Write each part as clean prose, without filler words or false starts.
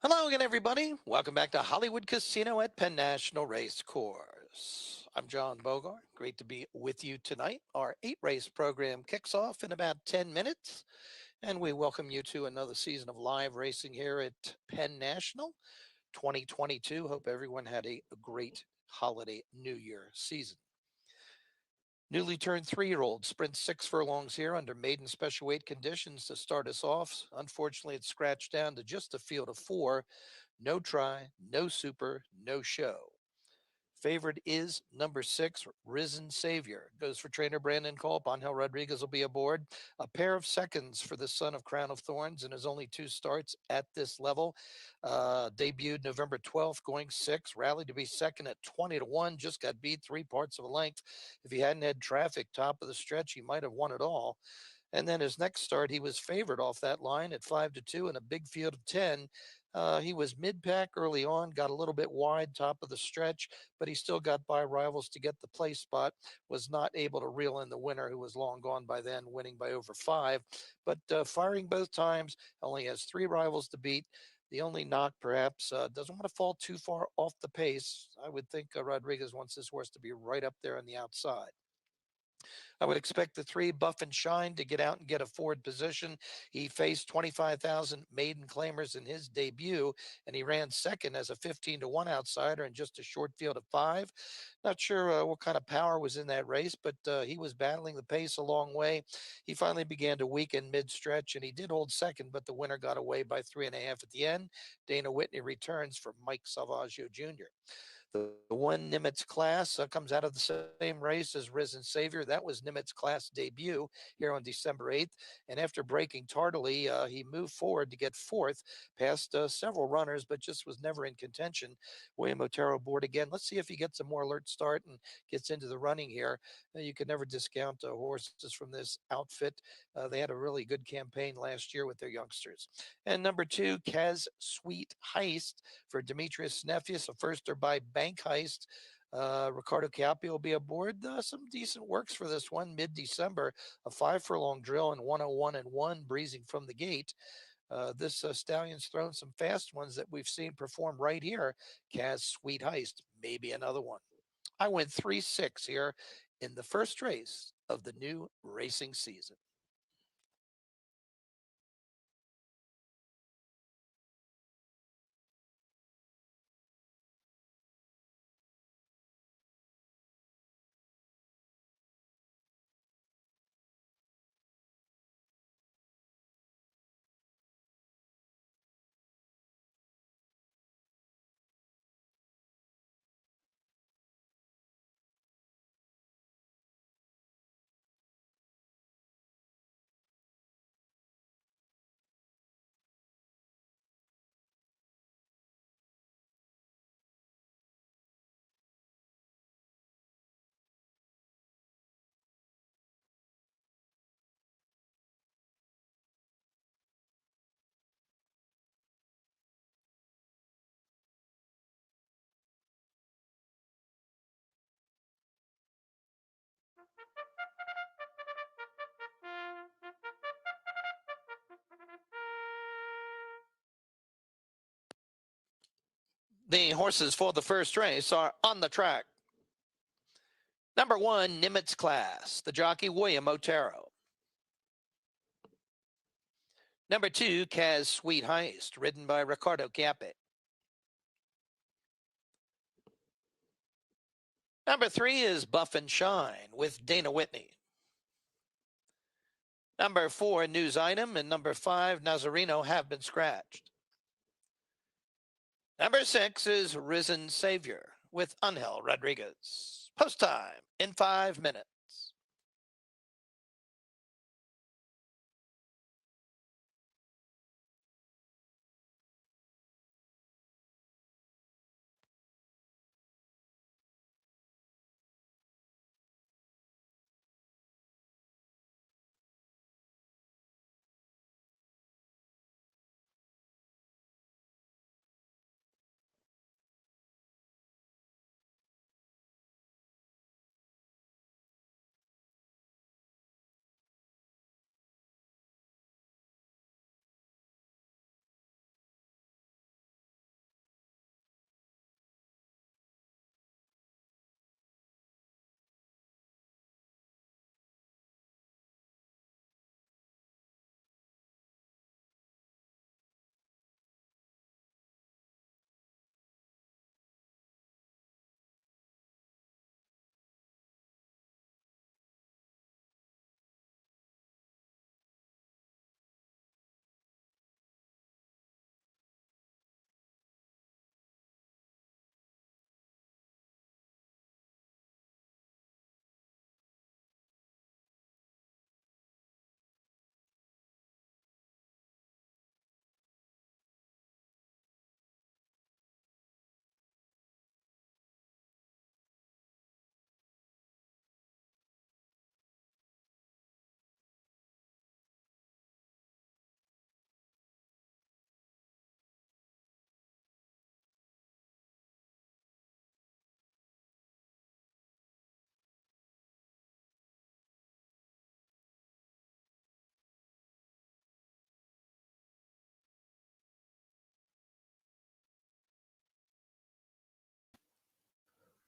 Hello again, everybody. Welcome back to Hollywood Casino at Penn National Race Course. I'm John Bogart. Great to be with you tonight. Our 8 race program kicks off in about 10 minutes, and we welcome you to another season of live racing here at Penn National 2022. Hope everyone had a great holiday New Year season. Newly turned 3-year-old sprints 6 furlongs here under maiden special weight conditions to start us off. Unfortunately, it's scratched down to just a field of 4. No try, no super, no show. Favorite is number 6, Risen Savior. Goes for trainer Brandon Culp. Angel Rodriguez will be aboard. A pair of seconds for the son of Crown of Thorns in his only 2 starts at this level. Debuted November 12th, going 6. Rallied to be second at 20-1. Just got beat 3 parts of a length. If he hadn't had traffic top of the stretch, he might have won it all. And then his next start, he was favored off that line at 5-2 in a big field of 10. He was mid pack early on, got a little bit wide top of the stretch, but he still got by rivals to get the place spot. Was not able to reel in the winner, who was long gone by then, winning by over 5. But firing both times, only has 3 rivals to beat. The only knock, perhaps, doesn't want to fall too far off the pace. I would think Rodriguez wants this horse to be right up there on the outside. I would expect the 3, Buff and Shine, to get out and get a forward position. He faced 25,000 maiden claimers in his debut, and he ran second as a 15-1 outsider in just a short field of 5. Not sure what kind of power was in that race, but he was battling the pace a long way. He finally began to weaken mid-stretch, and he did hold second, but the winner got away by 3.5 at the end. Dana Whitney returns for Mike Salvaggio Jr. The one Nimitz class comes out of the same race as Risen Savior. That was Nimitz class debut here on December 8th. And after breaking tardily, he moved forward to get fourth, past several runners, but just was never in contention. William Otero aboard again. Let's see if he gets a more alert start and gets into the running here. You can never discount horses from this outfit. They had a really good campaign last year with their youngsters. And number 2, Kaz Sweet Heist for Demetrius Nepheus, a firster by Bank Heist. Ricardo Capi will be aboard. Some decent works for this one. Mid-December, a 5 furlong drill and 101-1, breezing from the gate. This stallion's thrown some fast ones that we've seen perform right here. Kaz Sweet Heist, maybe another one. I went 3-6 here in the first race of the new racing season. The horses for the first race are on the track. Number 1, Nimitz class, the jockey William Otero. Number 2, Kaz Sweet Heist, ridden by Ricardo Cape. Number 3 is Buff and Shine with Dana Whitney. Number 4, News Item, and number 5, Nazareno, have been scratched. Number 6 is Risen Savior with Angel Rodriguez. Post time in 5 minutes.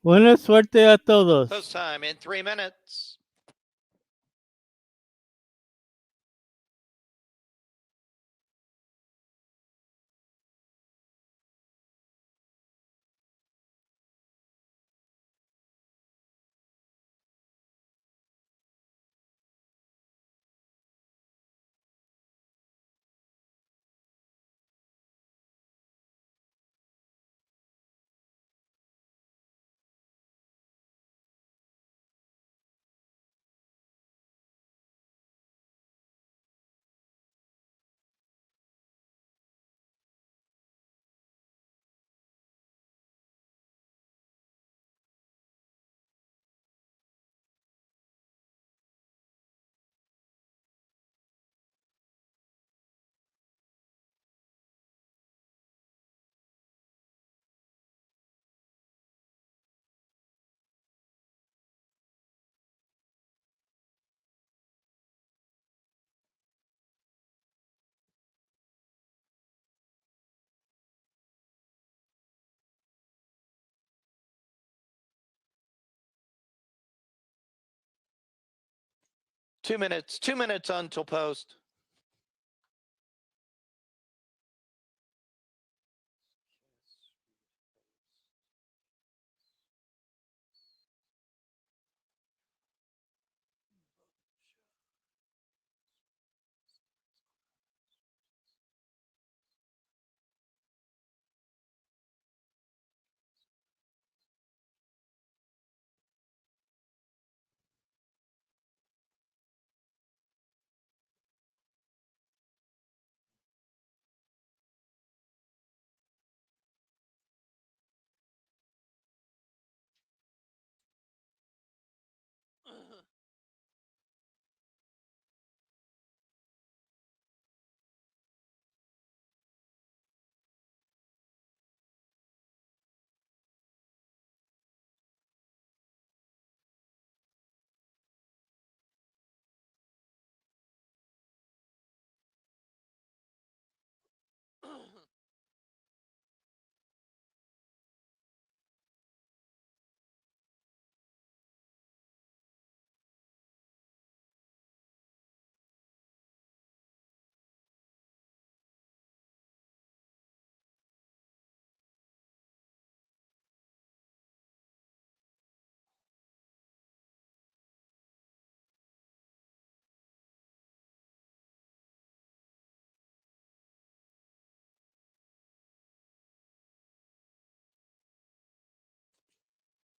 Buena suerte a todos. Post time in 3 minutes. Two minutes until post.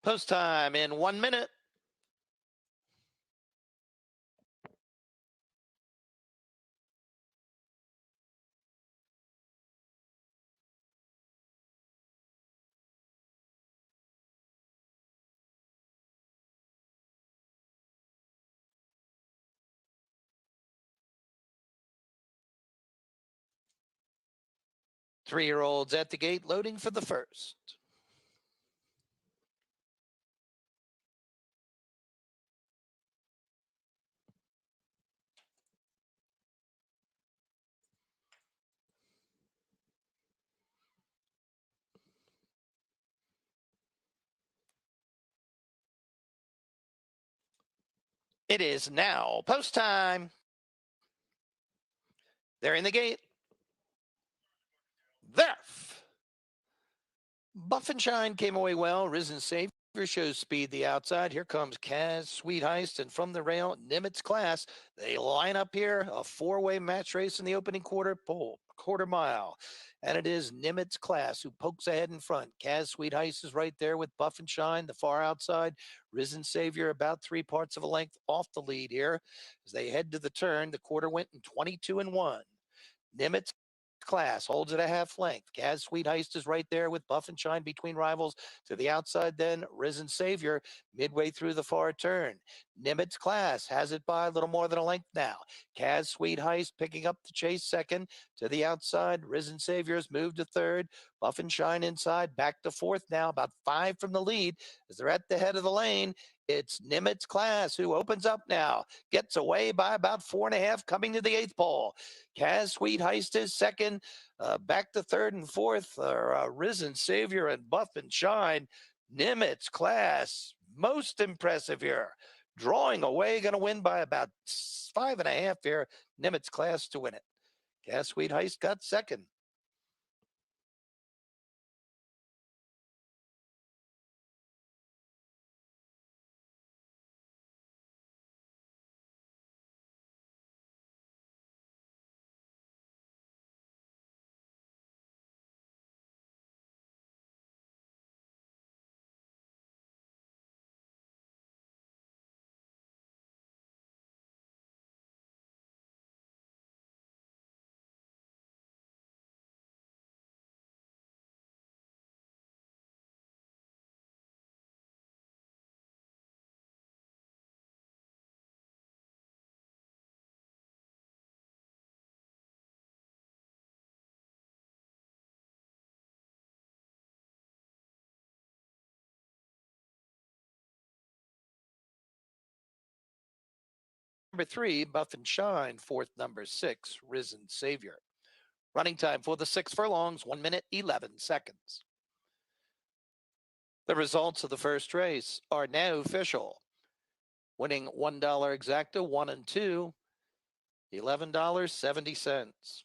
Post time in 1 minute. Three-year-olds at the gate loading for the first. It is now post time. They're in the gate. There. Buff and Shine came away well. Risen Savior shows speed the outside. Here comes Kaz, Sweet Heist, and from the rail, Nimitz Class. They line up here, a four-way match race in the opening quarter mile. And it is Nimitz Class who pokes ahead in front. Kaz, Sweet Heist is right there with Buff and Shine, the far outside. Risen Savior about 3/4 of a length off the lead here. As they head to the turn, the quarter went in 22-1. Nimitz Class holds it a half length. Kaz Sweet Heist is right there with Buff and Shine between rivals. To the outside, then Risen Savior midway through the far turn. Nimitz Class has it by a little more than a length now. Kaz Sweet Heist picking up the chase second. To the outside, Risen Savior has moved to third. Buff and Shine inside, back to fourth now, about 5 from the lead as they're at the head of the lane. It's Nimitz Class who opens up now, gets away by about 4.5, coming to the 8th pole. Kaz Sweet Heist is second. Back to third and fourth are Risen Savior and Buff and Shine. Nimitz class, most impressive here. Drawing away, going to win by about 5.5 here. Nimitz class to win it. Gas Sweet Heist got second. Number 3, Buff and Shine. Fourth, number 6, Risen Savior. Running time for the 6 furlongs, 1 minute, 11 seconds. The results of the first race are now official. Winning $1 exacta, 1 and 2, $11.70.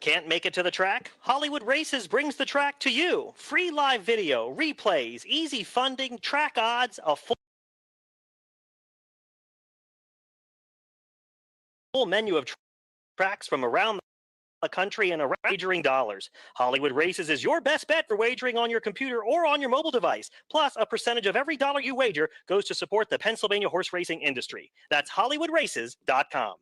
Can't make it to the track? Hollywood Races brings the track to you. Free live video, replays, easy funding, track odds, a full menu of tracks from around the country and around wagering dollars. Hollywood Races is your best bet for wagering on your computer or on your mobile device. Plus, a percentage of every dollar you wager goes to support the Pennsylvania horse racing industry. That's HollywoodRaces.com.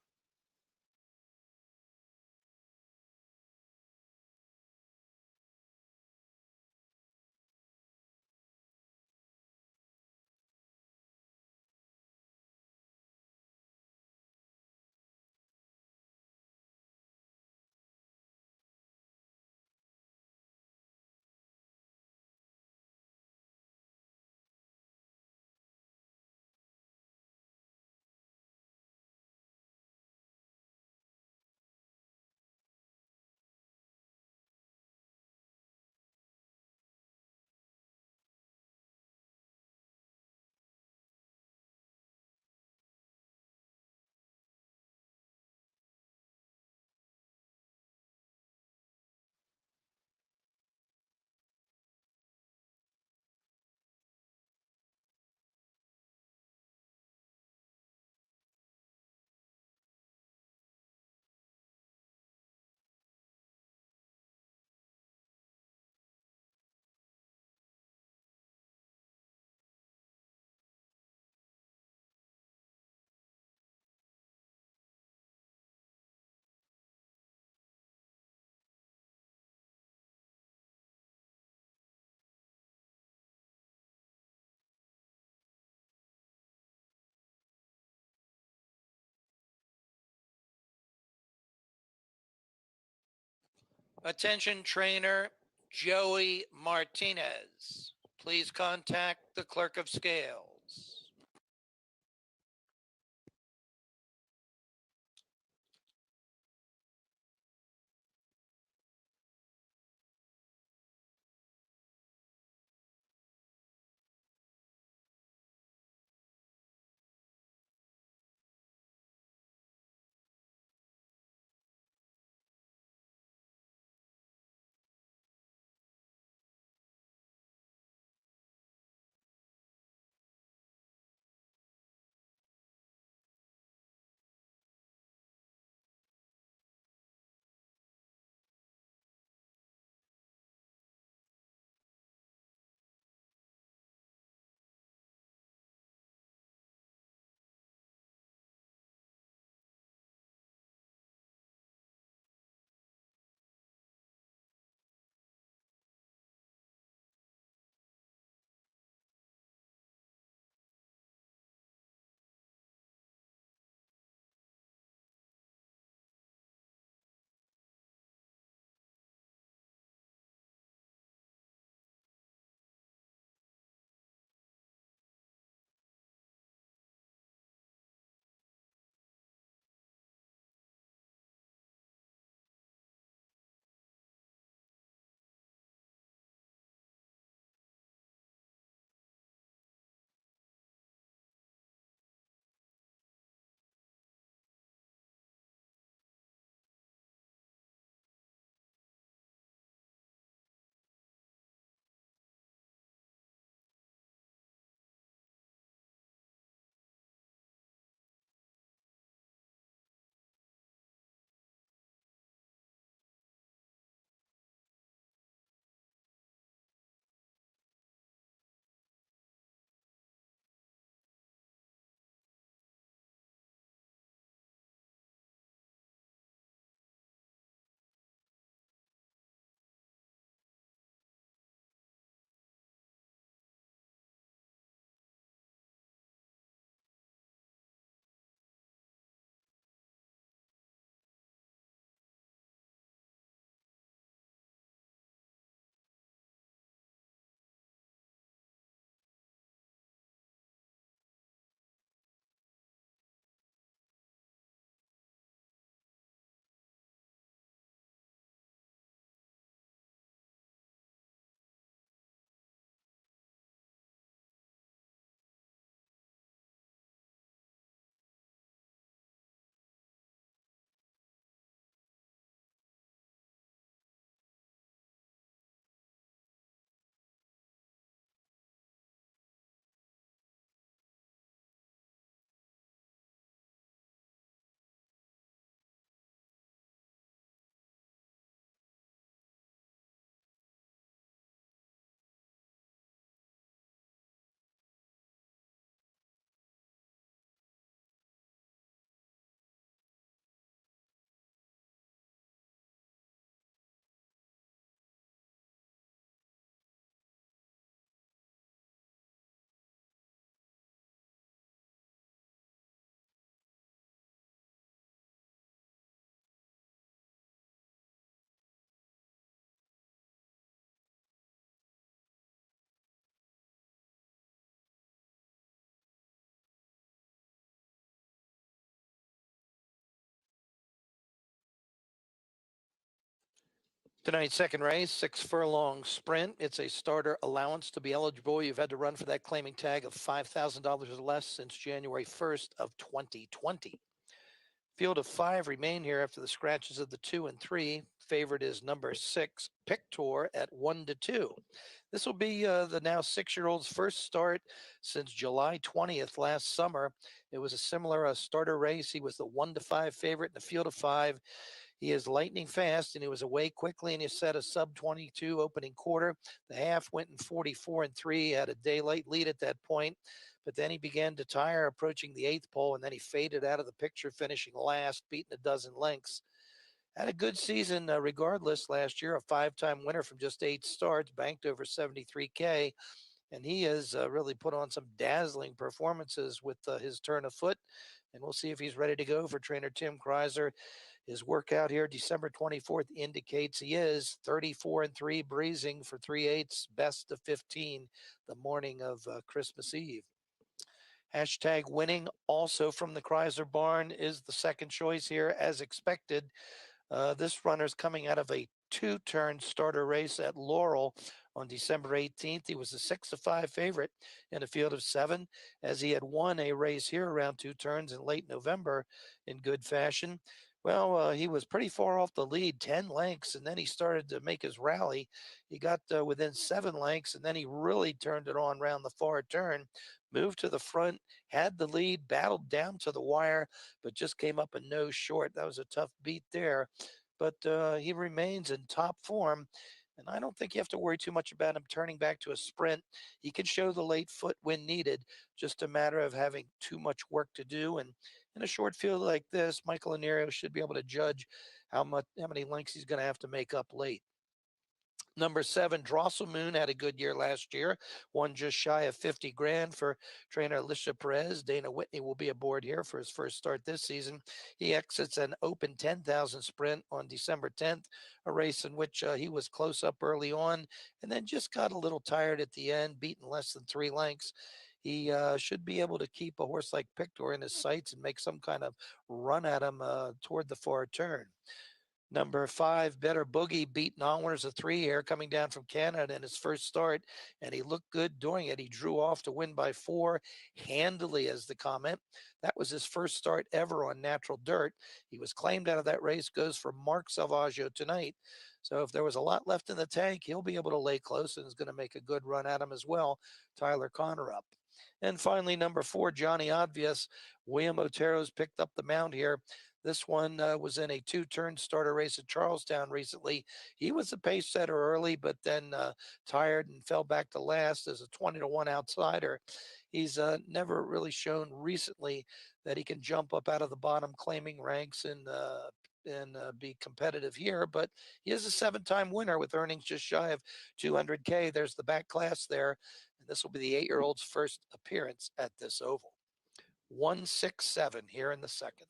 Attention trainer Joey Martinez. Please contact the clerk of scales. Tonight's second race, 6 furlong sprint. It's a starter allowance. To be eligible, you've had to run for that claiming tag of $5,000 or less since January 1st of 2020. Field of 5 remain here after the scratches of the 2 and 3. Favorite is number 6, Pictor, at 1-2. This will be the now 6-year-old's first start since July 20th last summer. It was a similar starter race. He was the 1-5 favorite in the field of 5. He is lightning fast, and he was away quickly, and he set a sub-22 opening quarter. The half went in 44 and 3, had a daylight lead at that point, but then he began to tire approaching the 8th pole, and then he faded out of the picture, finishing last, beating a dozen lengths. Had a good season regardless last year, a 5-time winner from just 8 starts, banked over 73K, and he has really put on some dazzling performances with his turn of foot, and we'll see if he's ready to go for trainer Tim Kreiser. His workout here, December 24th, indicates he is 34 and 3, breezing for 3/8, best of 15 the morning of Christmas Eve. Hashtag winning, also from the Kreiser barn, is the second choice here, as expected. This runner's coming out of a 2-turn starter race at Laurel on December 18th. He was a 6-5 favorite in a field of 7, as he had won a race here around 2 turns in late November in good fashion. Well, he was pretty far off the lead, 10 lengths, and then he started to make his rally. He got within 7 lengths, and then he really turned it on around the far turn, moved to the front, had the lead, battled down to the wire, but just came up a nose short. That was a tough beat there. But he remains in top form, and I don't think you have to worry too much about him turning back to a sprint. He can show the late foot when needed, just a matter of having too much work to do. And in a short field like this, Michael Anerio should be able to judge how many lengths he's going to have to make up late. Number 7, Drosselmoon, had a good year last year, won just shy of 50 grand for trainer Alicia Perez. Dana Whitney will be aboard here for his first start this season. He exits an open 10,000 sprint on December 10th, a race in which he was close up early on and then just got a little tired at the end, beaten less than 3 lengths. He should be able to keep a horse like Pictor in his sights and make some kind of run at him toward the far turn. Number 5, Better Boogie, beat non-winners of 3 here, coming down from Canada in his first start, and he looked good doing it. He drew off to win by 4, handily, as the comment. That was his first start ever on natural dirt. He was claimed out of that race, goes for Mark Salvaggio tonight. So if there was a lot left in the tank, he'll be able to lay close and is going to make a good run at him as well. Tyler Connor up. And finally, number 4, Johnny Obvious. William Otero's picked up the mount here. This one was in a 2-turn starter race at Charlestown recently. He was a pace setter early, but then tired and fell back to last as a 20-1 outsider. He's never really shown recently that he can jump up out of the bottom claiming ranks and be competitive here, but he is a 7-time winner with earnings just shy of 200K. There's the back class there, and this will be the 8-year-old's first appearance at this oval. 167 here in the second.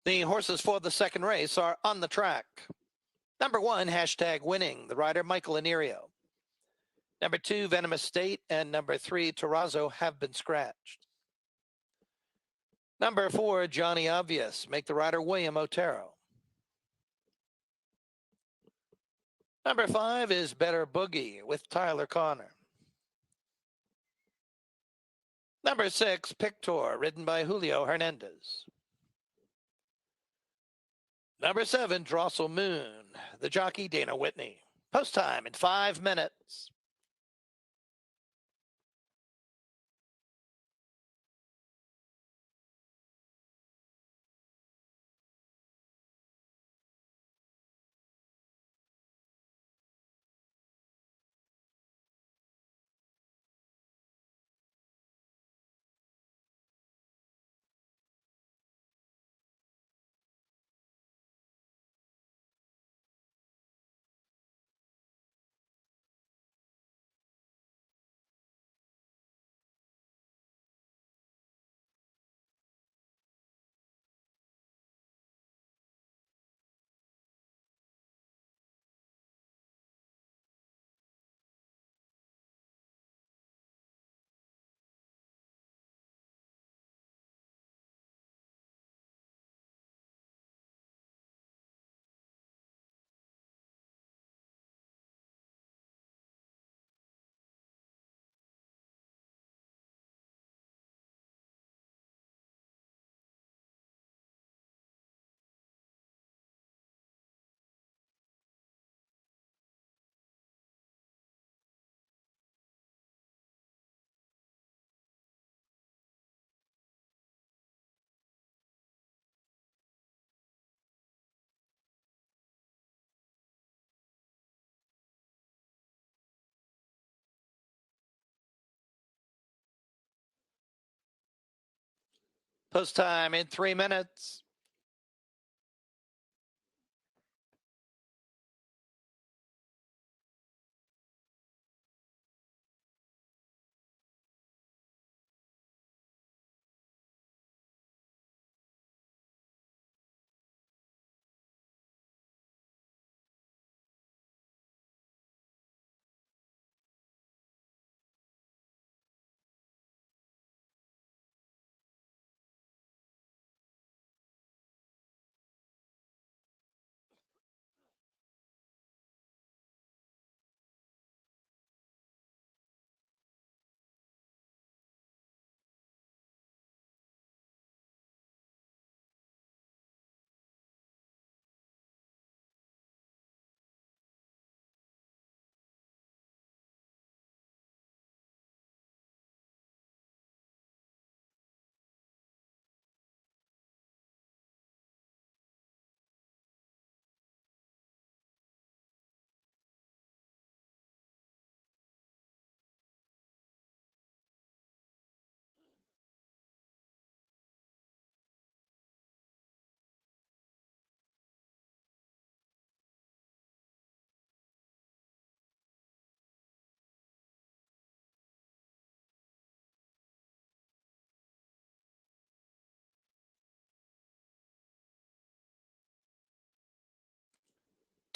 The horses for the second race are on the track. Number 1, hashtag winning, the rider Michael Anerio. Number 2, Venomous State, and number 3, Terrazzo, have been scratched. Number 4, Johnny Obvious, make the rider William Otero. Number 5 is Better Boogie with Tyler Connor. Number 6, Pictor, ridden by Julio Hernandez. Number 7, Drossel Moon, the jockey Dana Whitney. Post time in 5 minutes. Post time in 3 minutes.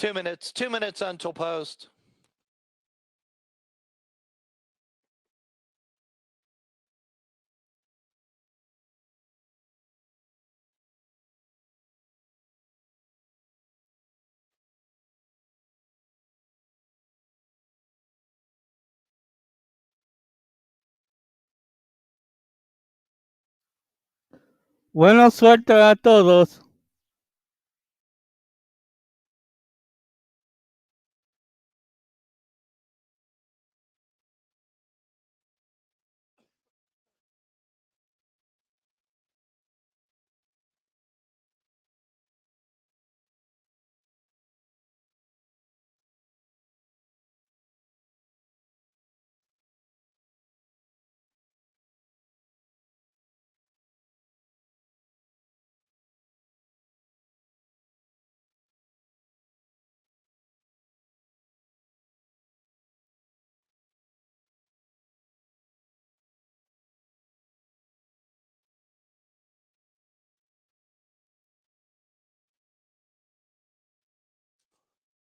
Two minutes until post. Buena suerte a todos.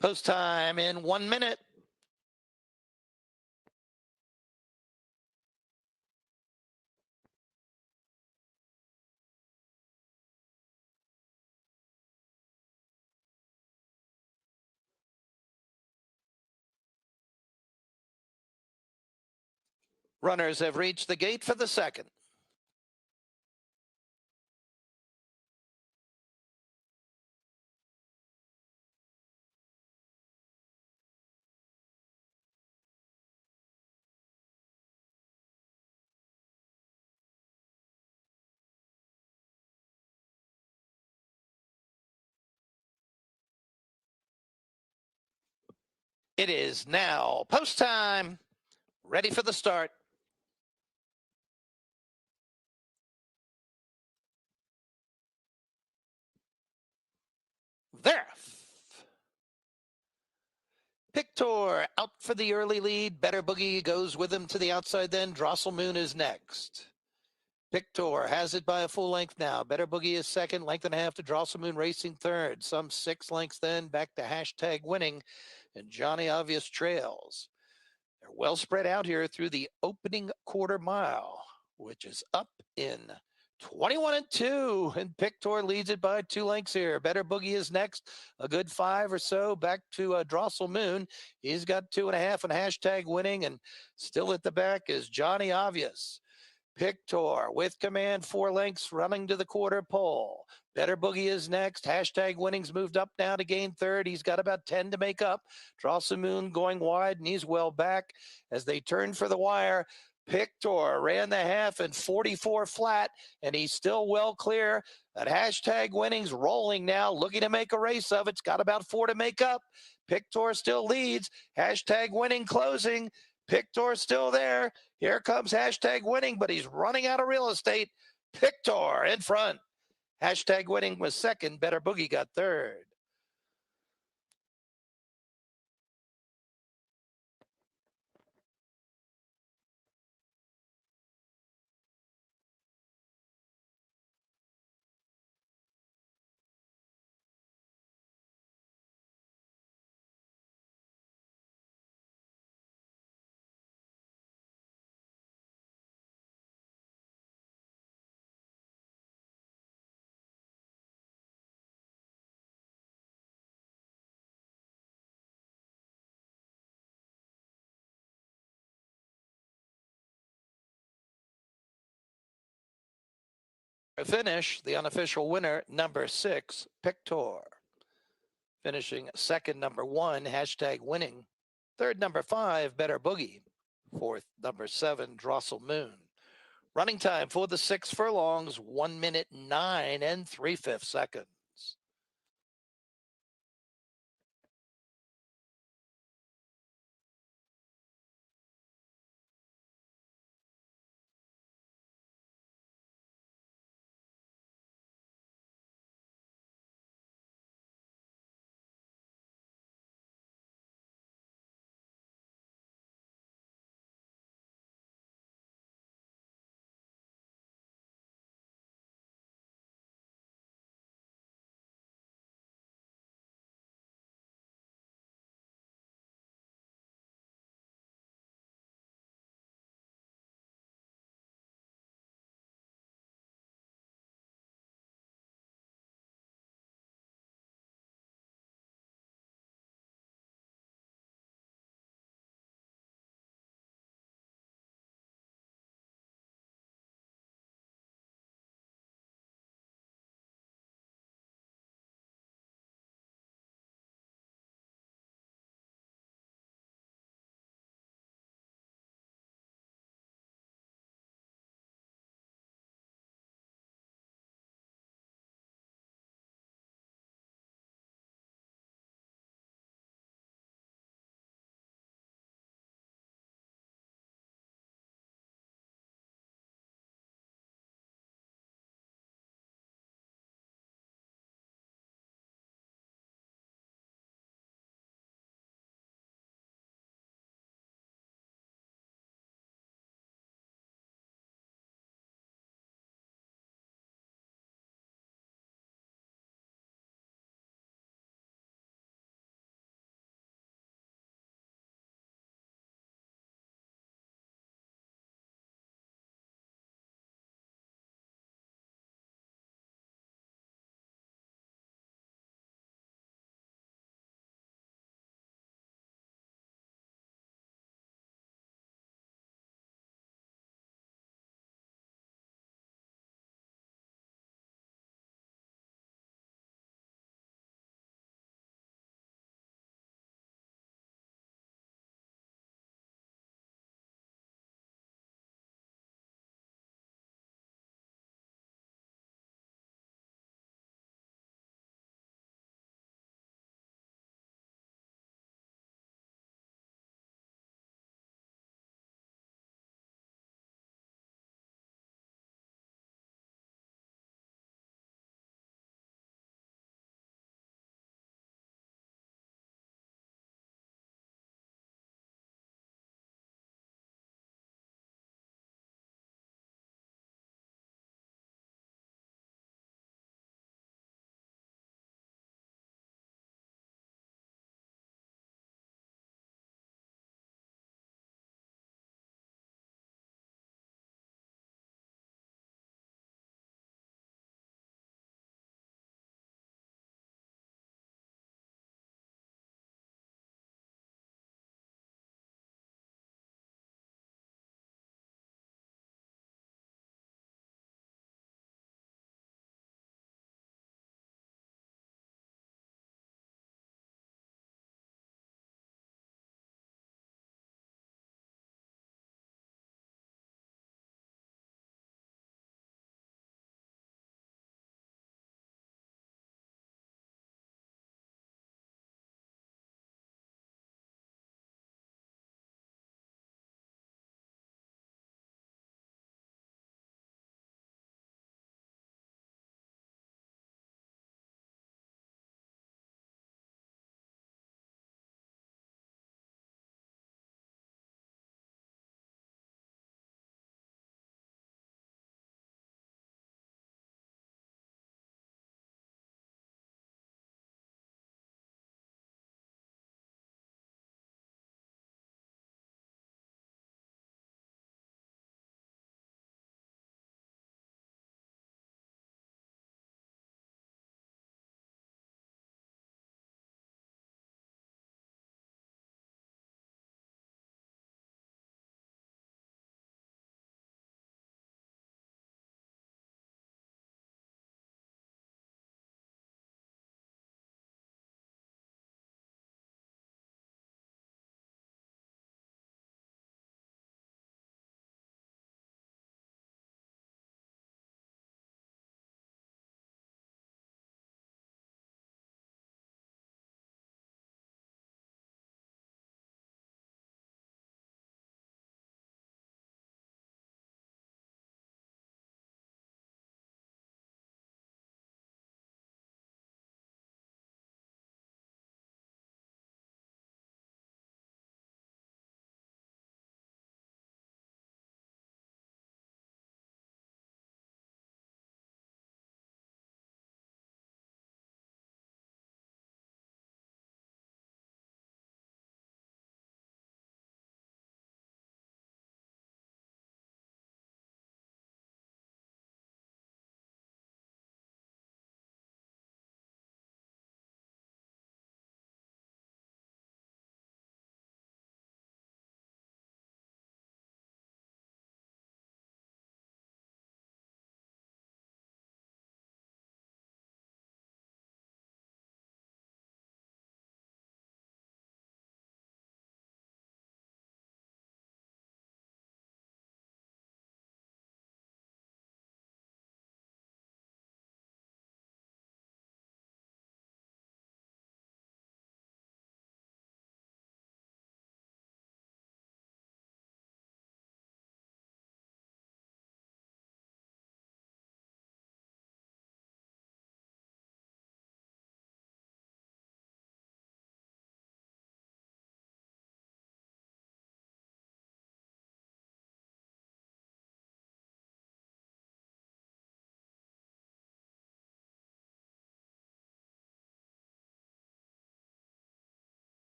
Post time in 1 minute. Runners have reached the gate for the second. It is now post time. Ready for the start. There. Pictor out for the early lead. Better Boogie goes with him to the outside then. Drosselmoon is next. Pictor has it by a full length now. Better Boogie is second. Length and a half to Drosselmoon Racing third. Some 6 lengths then back to hashtag winning. And Johnny Obvious trails. They're well spread out here through the opening quarter mile, which is up in 21-2, and Pictor leads it by 2 lengths here. Better Boogie is next, a good 5 or so back to Drosselmoon. He's got 2.5 and hashtag winning, and still at the back is Johnny Obvious. Pictor with command 4 lengths running to the quarter pole. Better Boogie is next. Hashtag winnings moved up now to gain third. He's got about 10 to make up. Drosselmoon going wide, and he's well back as they turn for the wire. Pictor ran the half in 44 flat, and he's still well clear. That hashtag winnings rolling now, looking to make a race of it. It's got about 4 to make up. Pictor still leads. Hashtag winning closing. Pictor still there. Here comes hashtag winning, but he's running out of real estate. Pictor in front. Hashtag winning was second. Better Boogie got third. Finish, the unofficial winner, number 6, Pictor. Finishing second, number 1, hashtag winning. Third, number 5, Better Boogie. Fourth, number 7, Drosselmoon. Running time for the 6 furlongs, 1 minute 9 3/5 seconds.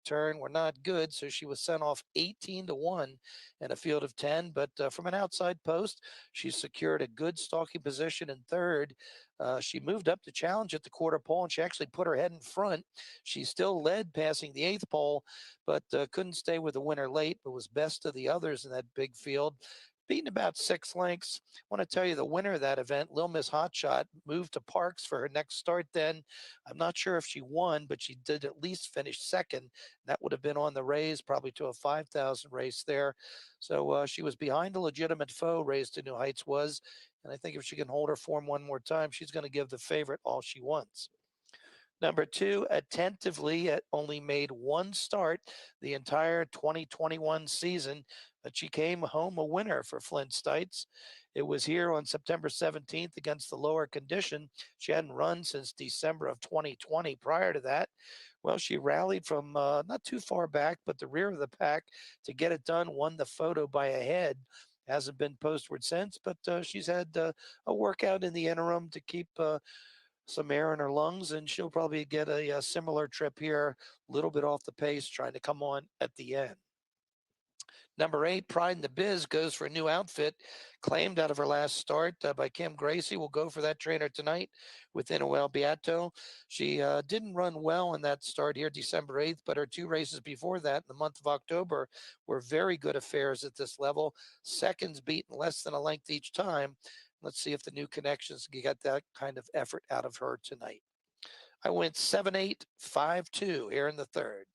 turn were not good, so she was sent off 18-1 in a field of 10. But from an outside post, she secured a good stalking position in third. She moved up to challenge at the quarter pole, and she actually put her head in front. She still led passing the eighth pole, but couldn't stay with the winner late, but was best of the others in that big field, beating about 6 lengths. I want to tell you the winner of that event, Lil Miss Hotshot, moved to Parks for her next start then. I'm not sure if she won, but she did at least finish second. That would have been on the raise, probably to a 5,000 race there. So she was behind a legitimate foe. Raised to New Heights was. And I think if she can hold her form one more time, she's going to give the favorite all she wants. Number two, Attentively only made one start the entire 2021 season, but she came home a winner for Flint Stites. It was here on September 17th against the lower condition. She hadn't run since December of 2020 prior to that. Well, she rallied from not too far back, but the rear of the pack to get it done, won the photo by a head. Hasn't been postward since, but she's had a workout in the interim to keep some air in her lungs, and she'll probably get a similar trip here, a little bit off the pace, trying to come on at the end. Number 8, Pride in the Biz, goes for a new outfit, claimed out of her last start by Kim Gracie. Will go for that trainer tonight with Inoue Beato. She didn't run well in that start here December 8th, but her 2 races before that in the month of October were very good affairs at this level. Seconds beaten less than a length each time. Let's see if the new connections can get that kind of effort out of her tonight. I went 7-8, 5-2 here in the third.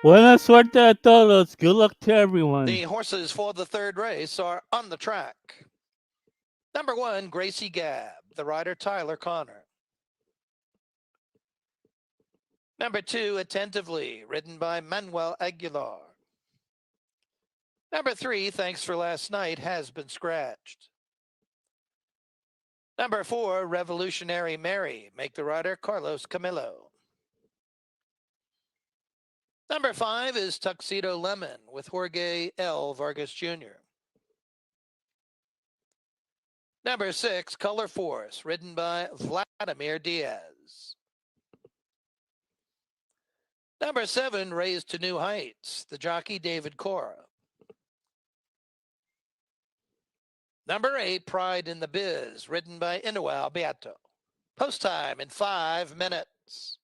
Buena suerte a todos. Good luck to everyone. The horses for the third race are on the track. Number 1, Gracie Gab, the rider Tyler Connor. Number 2, Attentively, ridden by Manuel Aguilar. Number 3, Thanks for Last Night, has been scratched. Number 4, Revolutionary Mary, make the rider Carlos Camilo. Number 5 is Tuxedo Lemon with Jorge L. Vargas Jr. Number 6, Color Force, ridden by Vladimir Diaz. Number 7, Raised to New Heights, the jockey David Cora. Number 8, Pride in the Biz, ridden by Inoue Beato. Post time in 5 minutes.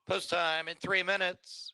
Post time in 3 minutes.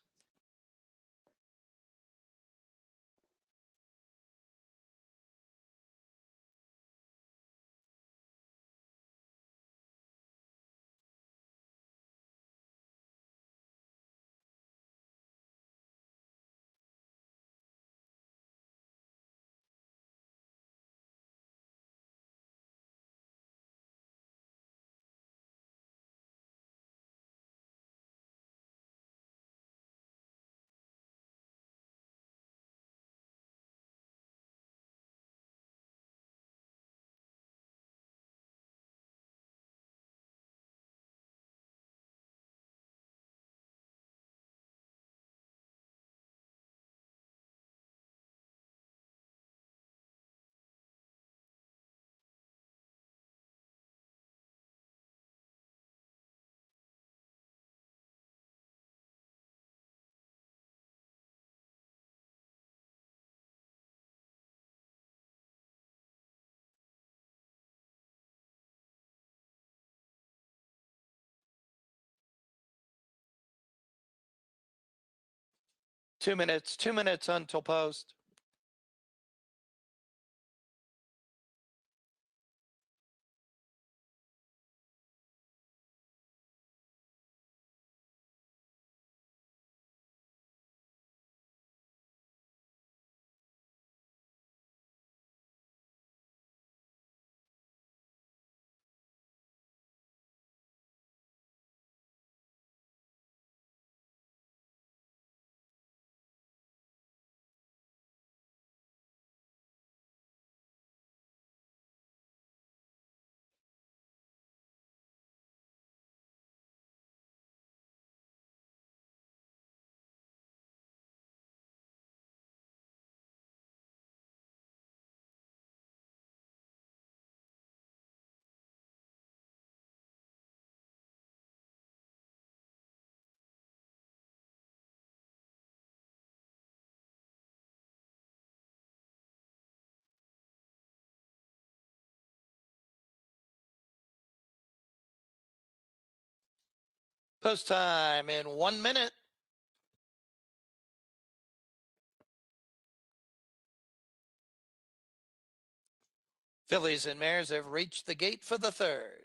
Two minutes until post. Post time in 1 minute. Fillies and mares have reached the gate for the third.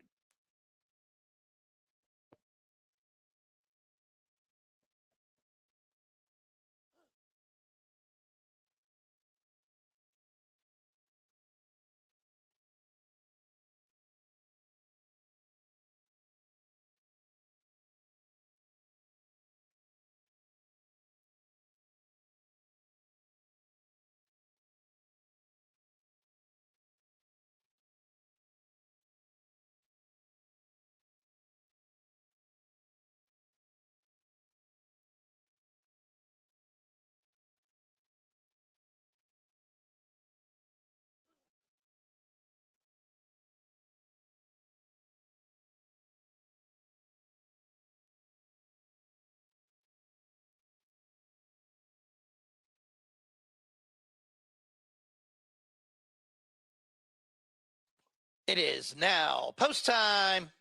It is now post time.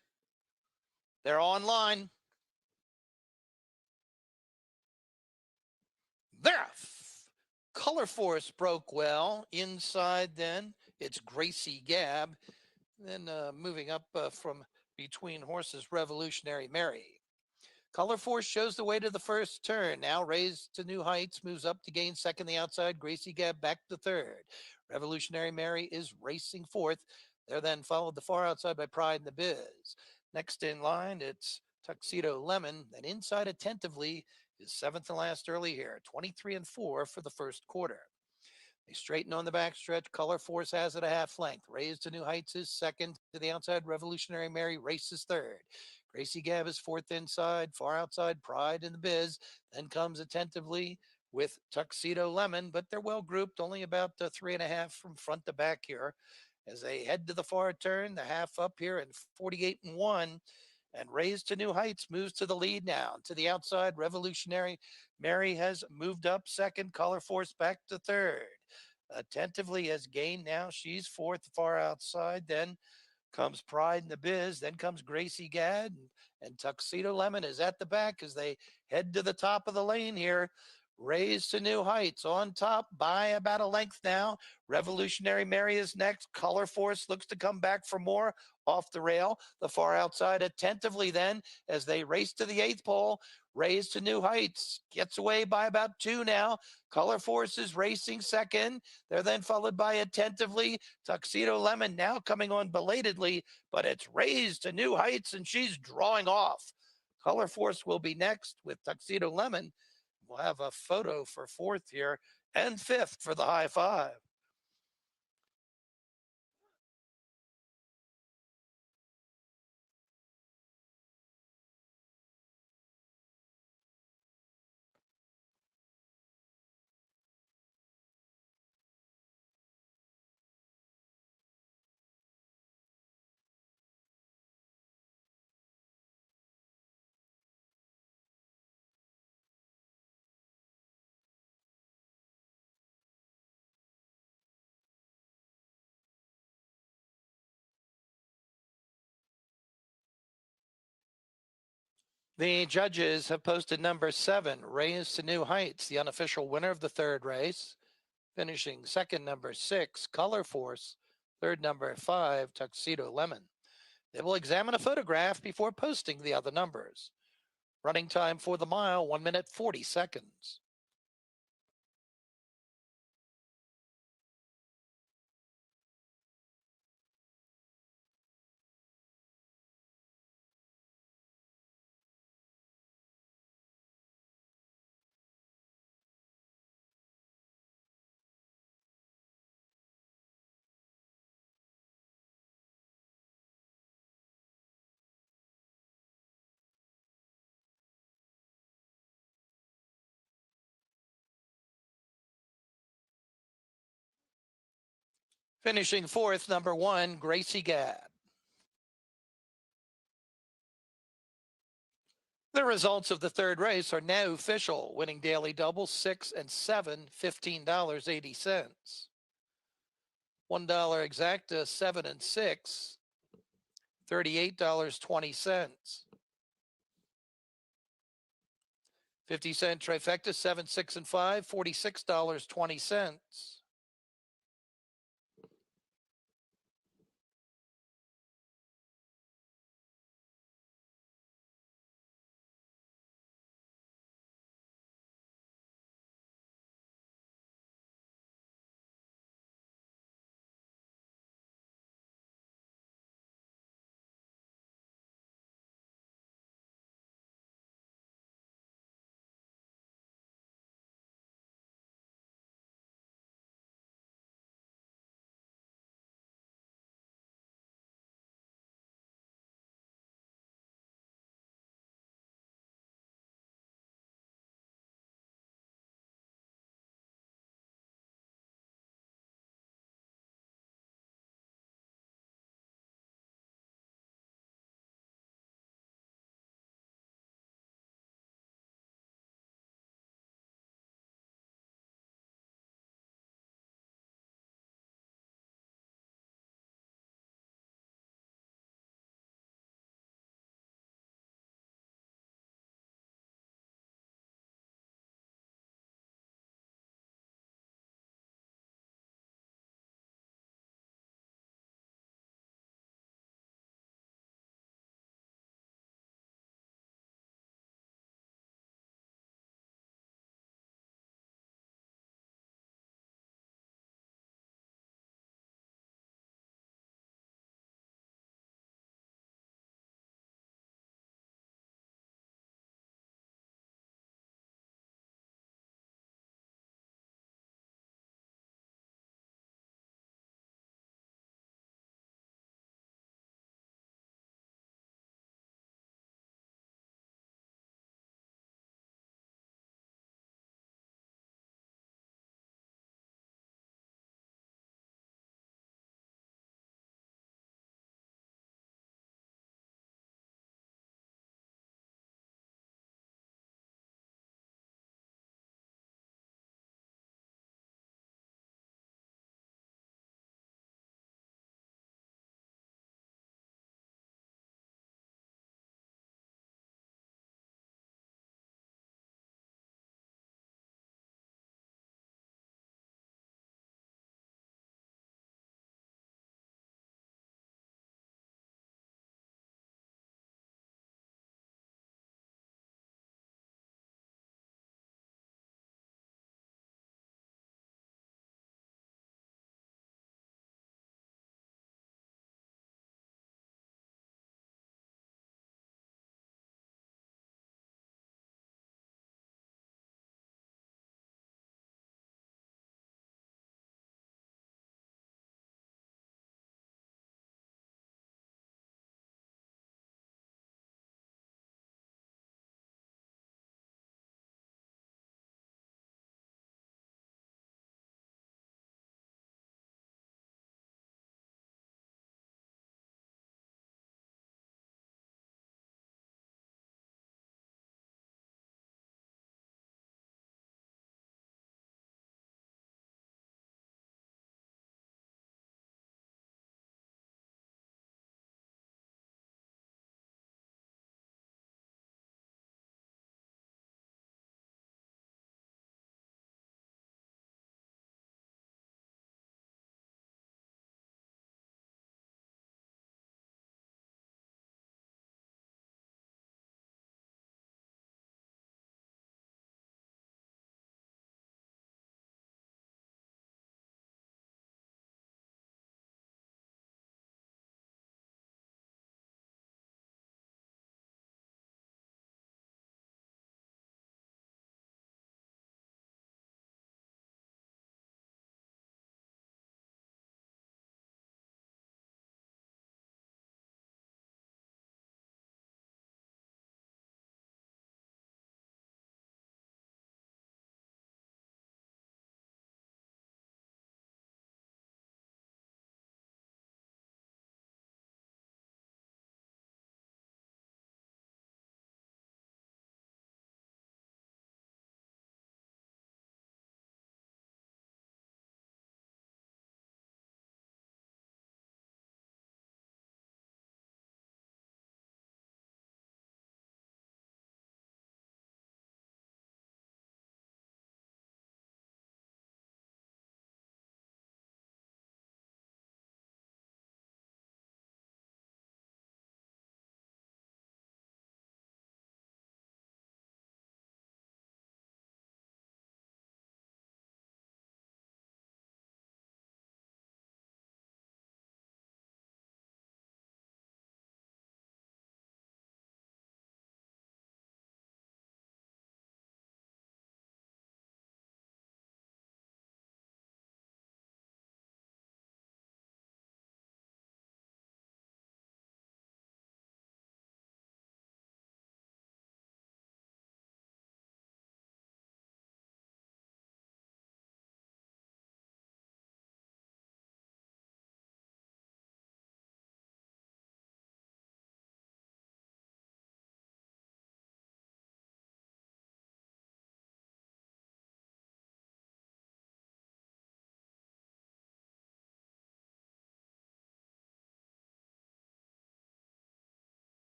They're online. There. Color Force broke well. Inside then, it's Gracie Gab. Then moving up from between horses, Revolutionary Mary. Color Force shows the way to the first turn. Now raised to new heights, moves up to gain second the outside. Gracie Gab back to third. Revolutionary Mary is racing fourth. They're then followed the far outside by Pride and the Biz. Next in line, it's Tuxedo Lemon. And inside attentively is seventh and last early here, 23-4 for the first quarter. They straighten on the backstretch. Color Force has it a half length. Raised to new heights is second. To the outside, Revolutionary Mary races third. Gracie Gab is fourth inside. Far outside, Pride in the Biz. Then comes attentively with Tuxedo Lemon, but they're well grouped, only about 3.5 from front to back here. As they head to the far turn, the half up here in 48-1. And Raised to New Heights moves to the lead now. To the outside, Revolutionary Mary has moved up second. Color Force back to third. Attentively has gained now. She's fourth, far outside. Then comes Pride in the Biz, then comes Gracie Gadd, and Tuxedo Lemon is at the back as they head to the top of the lane here. Raised to new heights on top by about a length now. Revolutionary Mary is next. Color Force looks to come back for more off the rail. The far outside attentively then as they race to the eighth pole. Raised to new heights. Gets away by about 2 now. Color Force is racing second. They're then followed by attentively Tuxedo Lemon now coming on belatedly, but it's raised to new heights and she's drawing off. Color Force will be next with Tuxedo Lemon. We'll have a photo for fourth here and fifth for the high five. The judges have posted number 7, Raised to New Heights, the unofficial winner of the third race. Finishing second, number 6, Color Force. Third, number 5, Tuxedo Lemon. They will examine a photograph before posting the other numbers. Running time for the mile, 1 minute 40 seconds. Finishing fourth, number 1, Gracie Gadd. The results of the third race are now official. Winning daily double, 6 and 7, $15.80. $1 exacta, 7 and 6, $38.20. 50-cent trifecta, 7, 6, and 5, $46.20.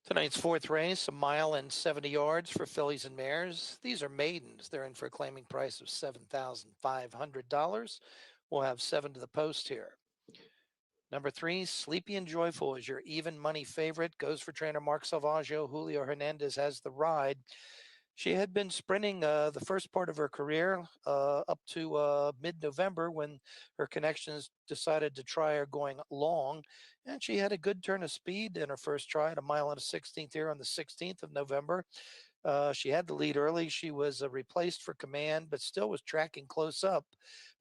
Tonight's fourth race, a mile and 70 yards for fillies and mares. These are maidens. They're in for a claiming price of $7,500. We'll have 7 to the post here. Number 3, Sleepy and Joyful is your even money favorite. Goes for trainer Mark Salvaggio. Julio Hernandez has the ride. She had been sprinting the first part of her career up to mid-November when her connections decided to try her going long, and she had a good turn of speed in her first try at a mile and a 16th here on the 16th of November. She had the lead early. She was replaced for command, but still was tracking close up.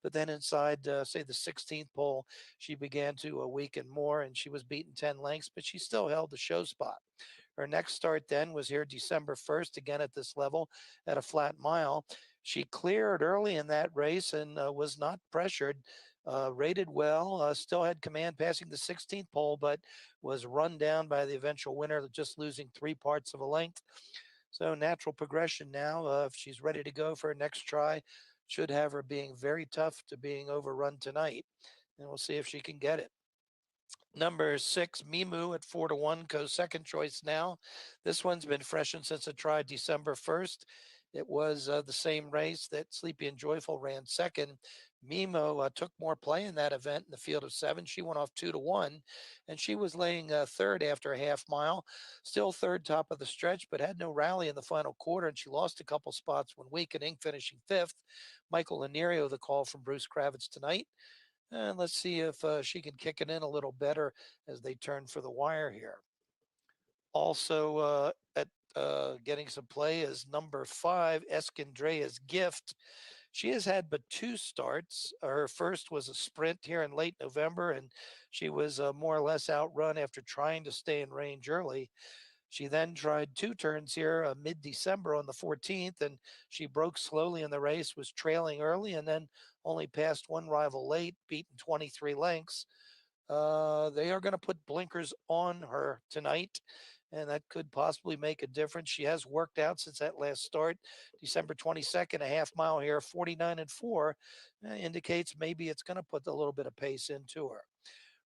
But then inside, say, the 16th pole, she began to weaken more, and she was beaten 10 lengths, but she still held the show spot. Her next start then was here December 1st, again at this level at a flat mile. She cleared early in that race and was not pressured. Rated well, still had command passing the 16th pole, but was run down by the eventual winner, just losing 3 parts of a length. So natural progression now. If she's ready to go for her next try, should have her being very tough to being overrun tonight. And we'll see if she can get it. Number 6, Mimu at 4-1 goes second choice now. This one's been freshened since it tried December 1st. It was the same race that Sleepy and Joyful ran second. Mimo took more play in that event in the field of 7. She went off 2-1, and she was laying third after a half mile. Still third top of the stretch, but had no rally in the final quarter, and she lost a couple spots when weakening, finishing 5th. Michael Laniero, the call from Bruce Kravitz tonight. And let's see if she can kick it in a little better as they turn for the wire here. Also at getting some play is number 5, Escandrea's Gift. She has had but 2 starts. Her first was a sprint here in late November, and she was more or less outrun after trying to stay in range early. She then tried 2 turns here mid-December on the 14th, and she broke slowly in the race, was trailing early, and then only passed one rival late, beaten 23 lengths. They are going to put blinkers on her tonight, and that could possibly make a difference. She has worked out since that last start, December 22nd, a half mile here, 49-4, indicates maybe it's going to put a little bit of pace into her.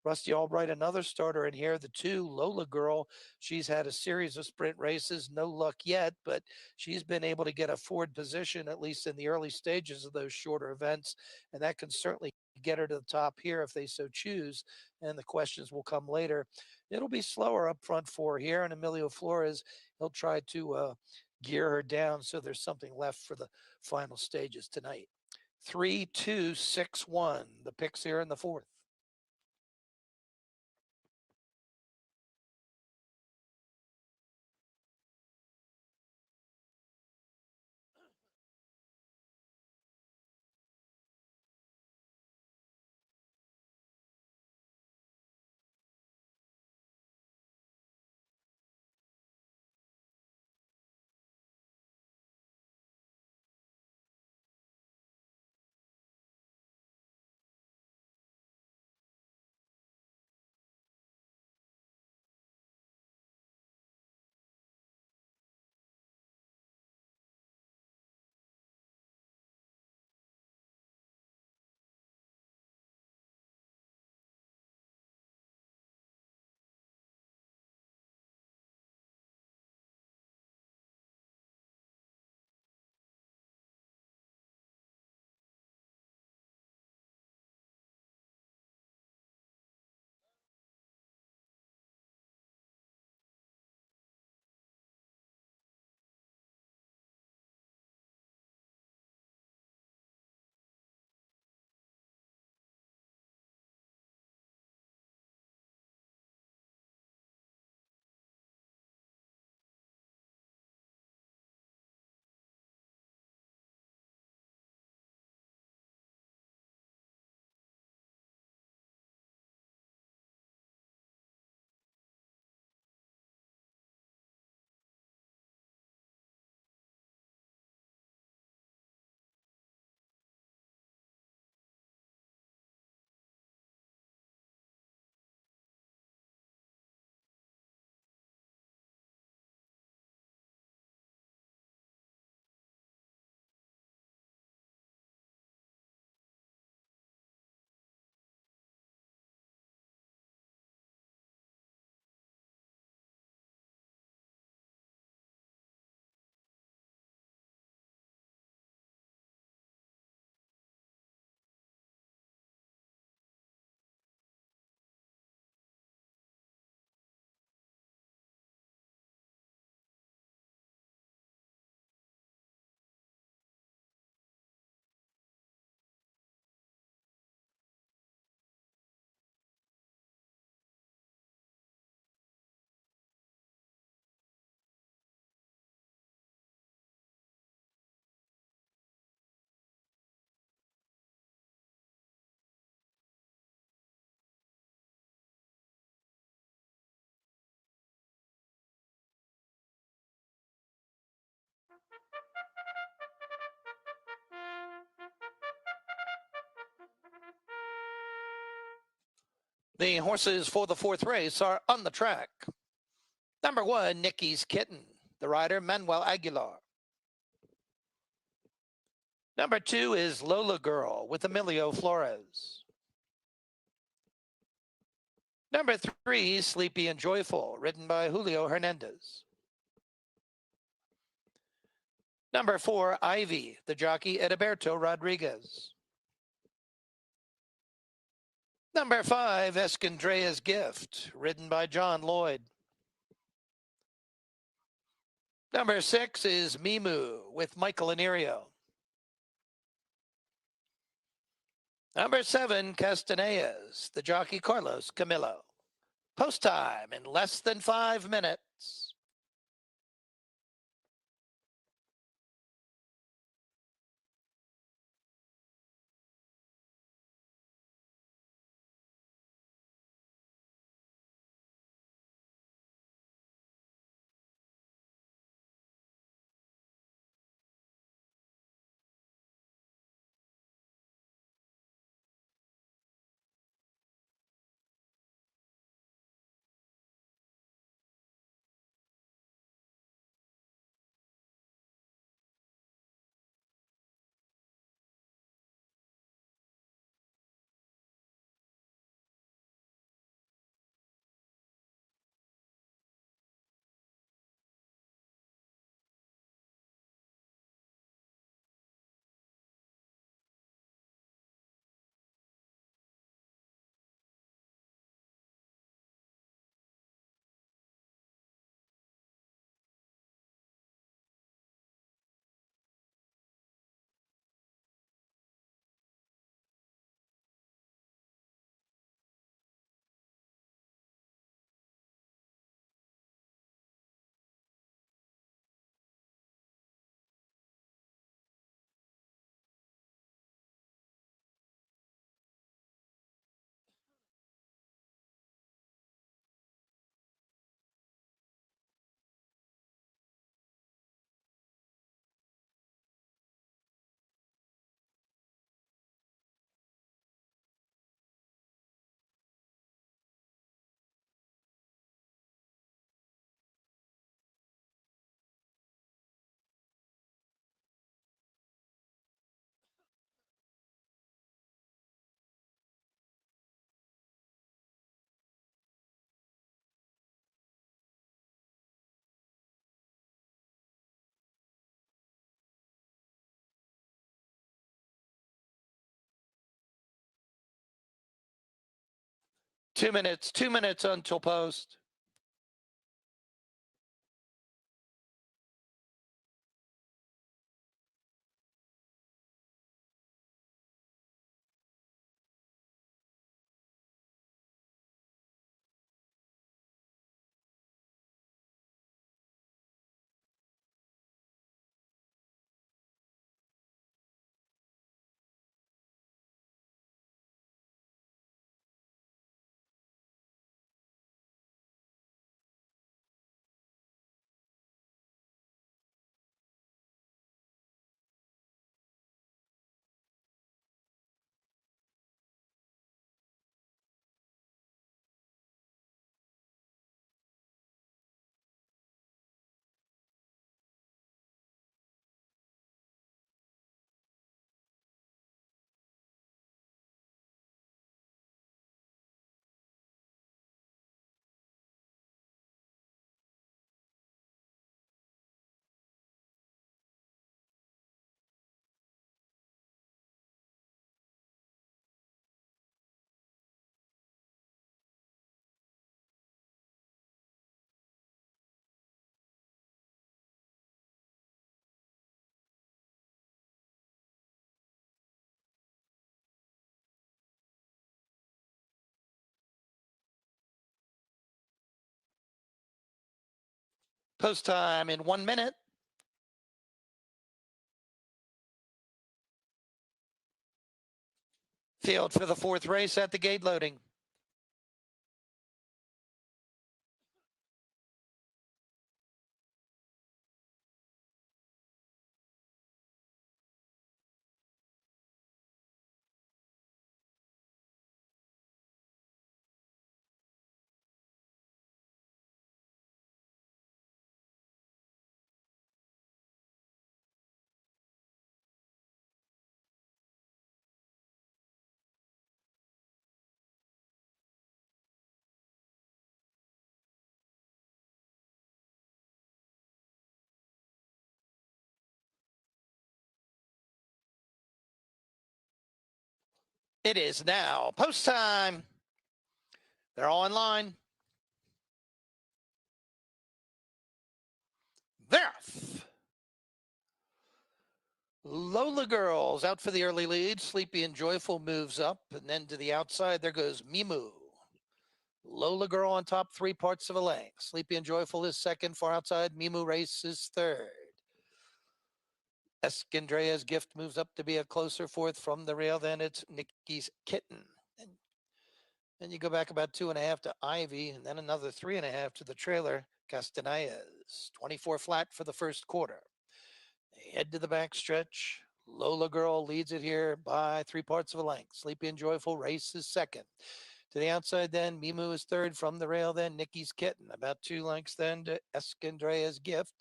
Rusty Albright, another starter in here. The 2, Lola Girl. She's had a series of sprint races. No luck yet, but she's been able to get a forward position, at least in the early stages of those shorter events. And that can certainly get her to the top here if they so choose. And the questions will come later. It'll be slower up front for her here. And Emilio Flores, he'll try to gear her down so there's something left for the final stages tonight. 3, 2, 6, 1. The picks here in the fourth. The horses for the fourth race are on the track. Number 1, Nikki's Kitten, the rider Manuel Aguilar. Number 2 is Lola Girl with Emilio Flores. Number 3, Sleepy and Joyful, ridden by Julio Hernandez. Number 4, Ivy, the jockey Edilberto Rodriguez. Number 5, Escandrea's Gift, ridden by John Lloyd. Number 6 is Mimu with Michael Anirio. Number 7, Castaneas, the jockey Carlos Camillo. Post time in less than 5 minutes. Two minutes until post. Post time in 1 minute. Field for the fourth race at the gate loading. It is now post time. They're all in line. They're off. Lola Girls out for the early lead. Sleepy and Joyful moves up, and then to the outside, there goes Mimu. Lola Girl on top, 3 parts of a length. Sleepy and Joyful is second, far outside. Mimu Race is third. Escandrea's Gift moves up to be a closer fourth from the rail. Then it's Nikki's Kitten. And then you go back about 2.5 to Ivy, and then another 3.5 to the trailer, Castaneda's. 24 flat for the first quarter. They head to the back stretch. Lola Girl leads it here by 3 parts of a length. Sleepy and Joyful Race is second. To the outside, then Mimu is third from the rail. Then Nikki's Kitten, about 2 lengths. Then to Escandrea's Gift.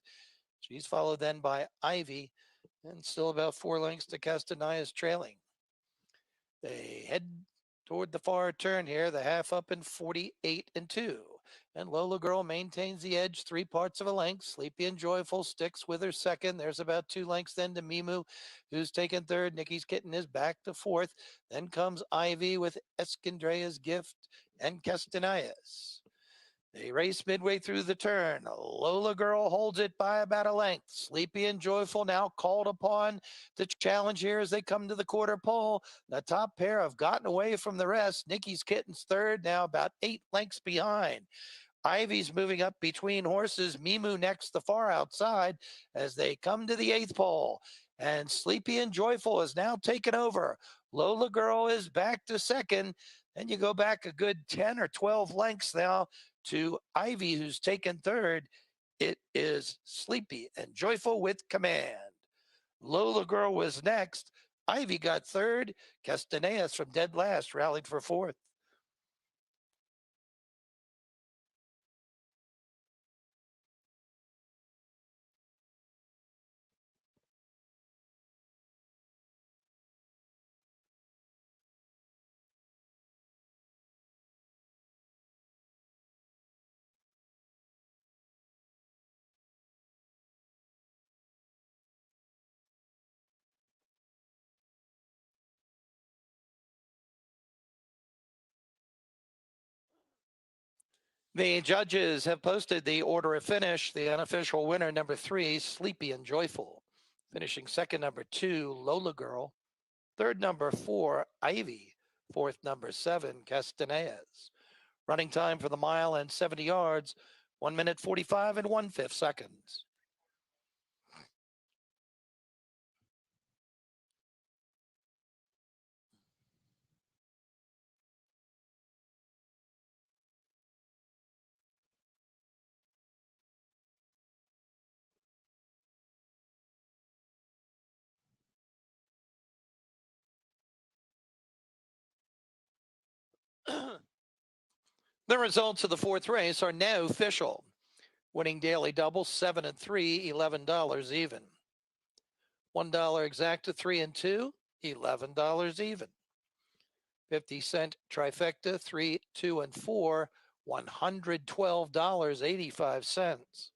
She's followed then by Ivy, and still about 4 lengths to Castaneda's trailing. They head toward the far turn here, the half up in 48 and 2. And Lola Girl maintains the edge, 3 parts of a length. Sleepy and Joyful sticks with her second. There's about 2 lengths then to Mimu, who's taken third. Nikki's Kitten is back to fourth. Then comes Ivy with Escandrea's Gift and Castaneda's. They race midway through the turn. Lola Girl holds it by about a length. Sleepy and Joyful now called upon to challenge here as they come to the quarter pole. The top pair have gotten away from the rest. Nikki's Kitten's third, now about 8 lengths behind. Ivy's moving up between horses. Mimu next, the far outside as they come to the 8th pole. And Sleepy and Joyful is now taken over. Lola Girl is back to second. Then you go back a good 10 or 12 lengths now to Ivy, who's taken third. It is Sleepy and Joyful with command. Lola Girl was next. Ivy got third. Castanedas from dead last rallied for fourth. The judges have posted the order of finish. The unofficial winner, number 3, Sleepy and Joyful. Finishing second, number 2, Lola Girl. Third, number 4, Ivy. Fourth, number 7, Castanedas. Running time for the mile and 70 yards, 1 minute 45 and 1/5 seconds. The results of the 4th race are now official. Winning daily double, 7 and 3, $11 even. $1 exacta, 3 and 2, $11 even. 50-cent trifecta, 3, 2, and 4, $112.85.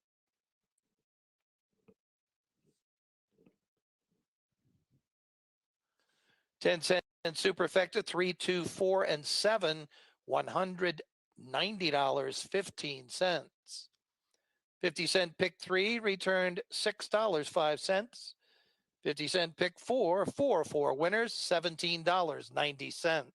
10-cent superfecta, 3, 2, 4, and 7, $190.15. 50-cent pick 3 returned $6.05. 50-cent pick 4, 4 winners, $17.90.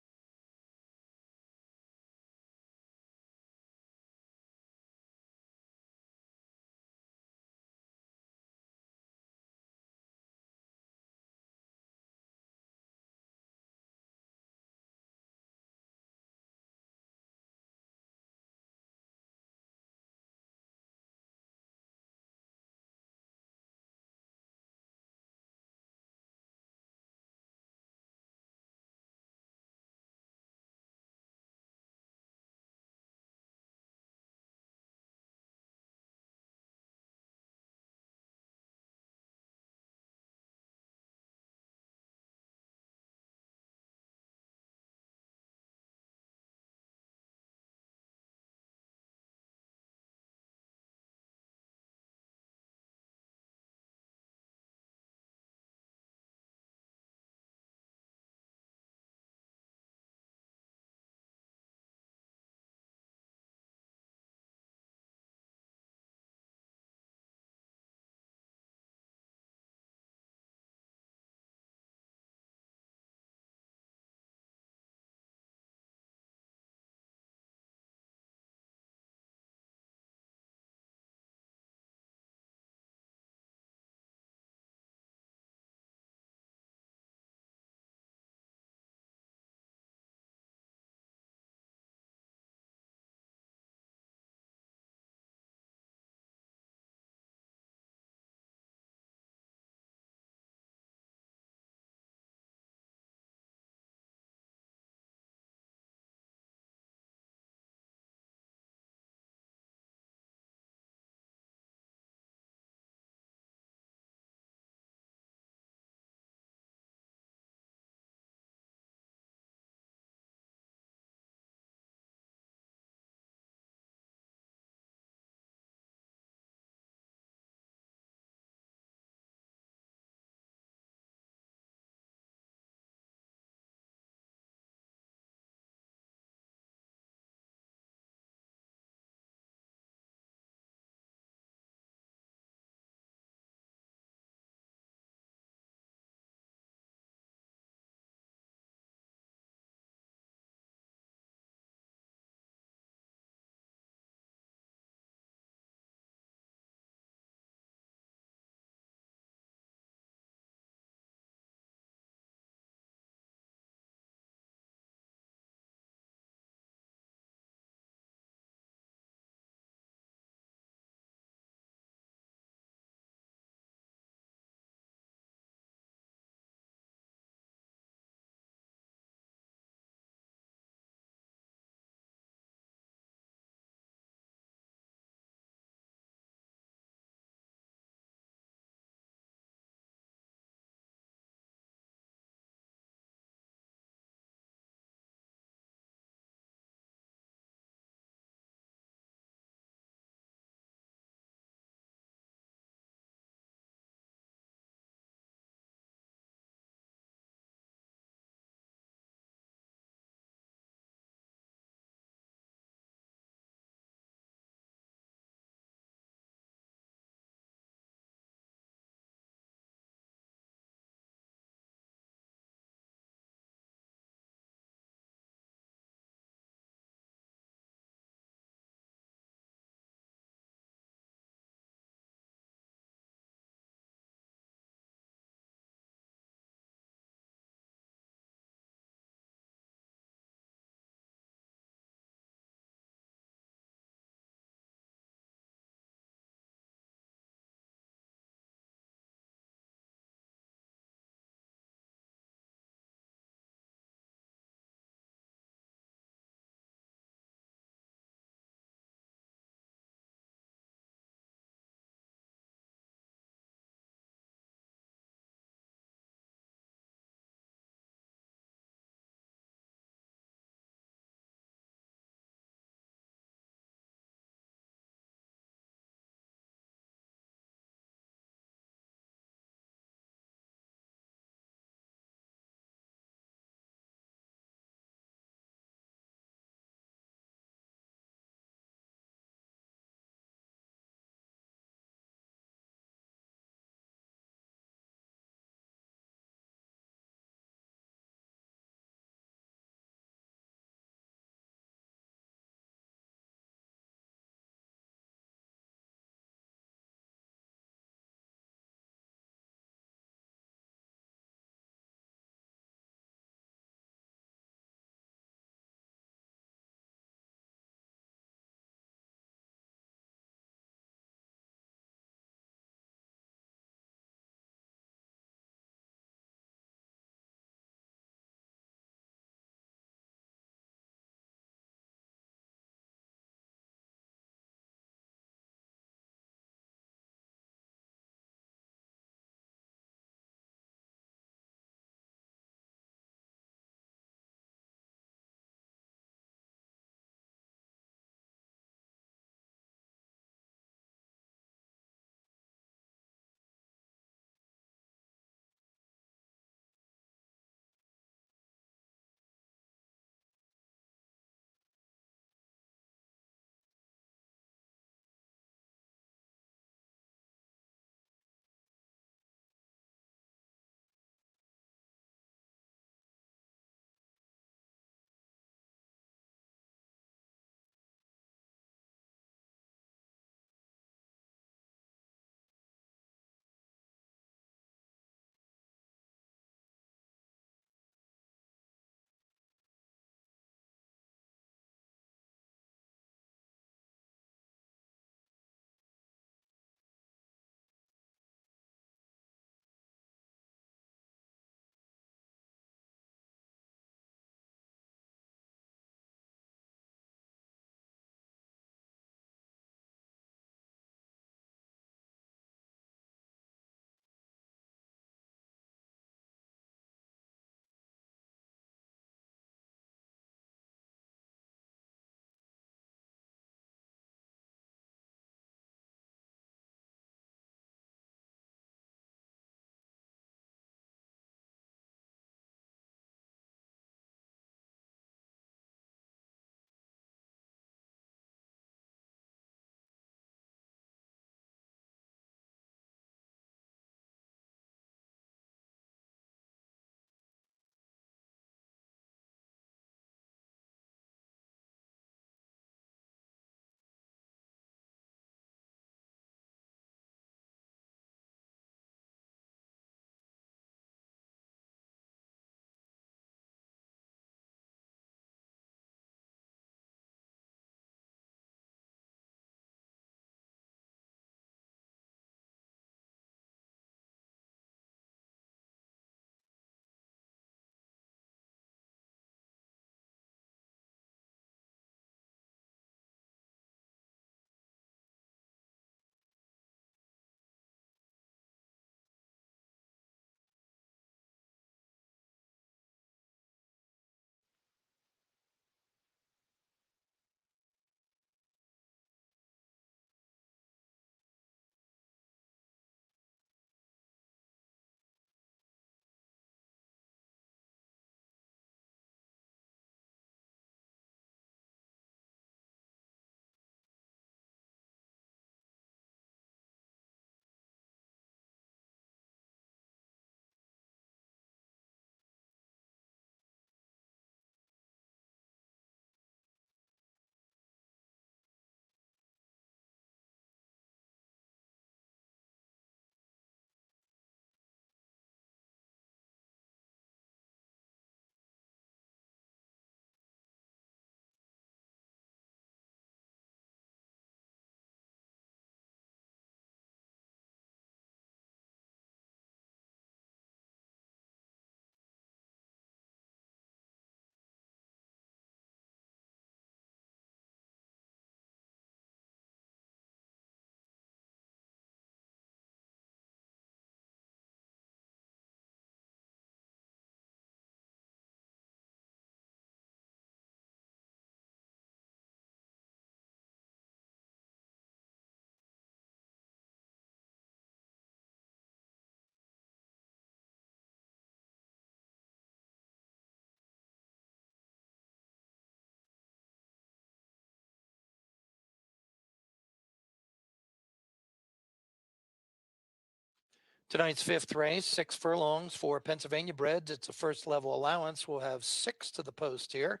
Tonight's fifth race, 6 furlongs for Pennsylvania breds. It's a first level allowance. We'll have 6 to the post here.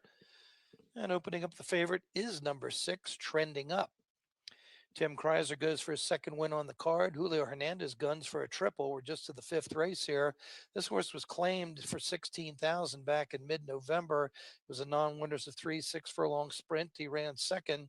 And opening up the favorite is number 6, Trending Up. Tim Kreiser goes for his second win on the card. Julio Hernandez guns for a triple. We're just to the fifth race here. This horse was claimed for 16,000 back in mid-November. It was a non-winners of 3, 6 furlong sprint. He ran second,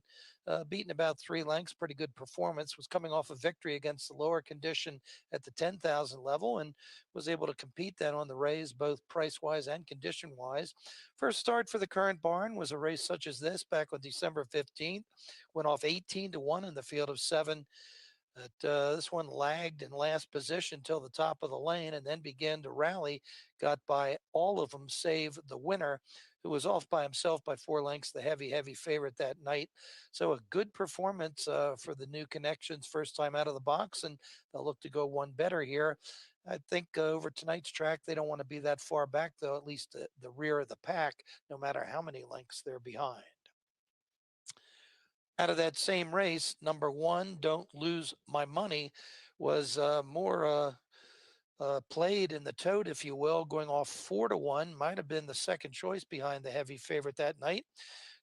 beaten about 3 lengths. Pretty good performance. Was coming off a victory against the lower condition at the 10,000 level and was able to compete then on the raise, both price-wise and condition-wise. First start for the current barn was a race such as this back on December 15th. Went off 18-1 in the field of 7. This one lagged in last position till the top of the lane and then began to rally. Got by all of them save the winner, who was off by himself by 4 lengths, the heavy favorite that night. So a good performance for the new connections, first time out of the box, and they'll look to go one better here. I think over tonight's track, they don't want to be that far back, though, at least the rear of the pack, no matter how many lengths they're behind. Out of that same race, number 1, Don't Lose My Money, was more played in the tote, if you will, going off 4-1. Might have been the second choice behind the heavy favorite that night.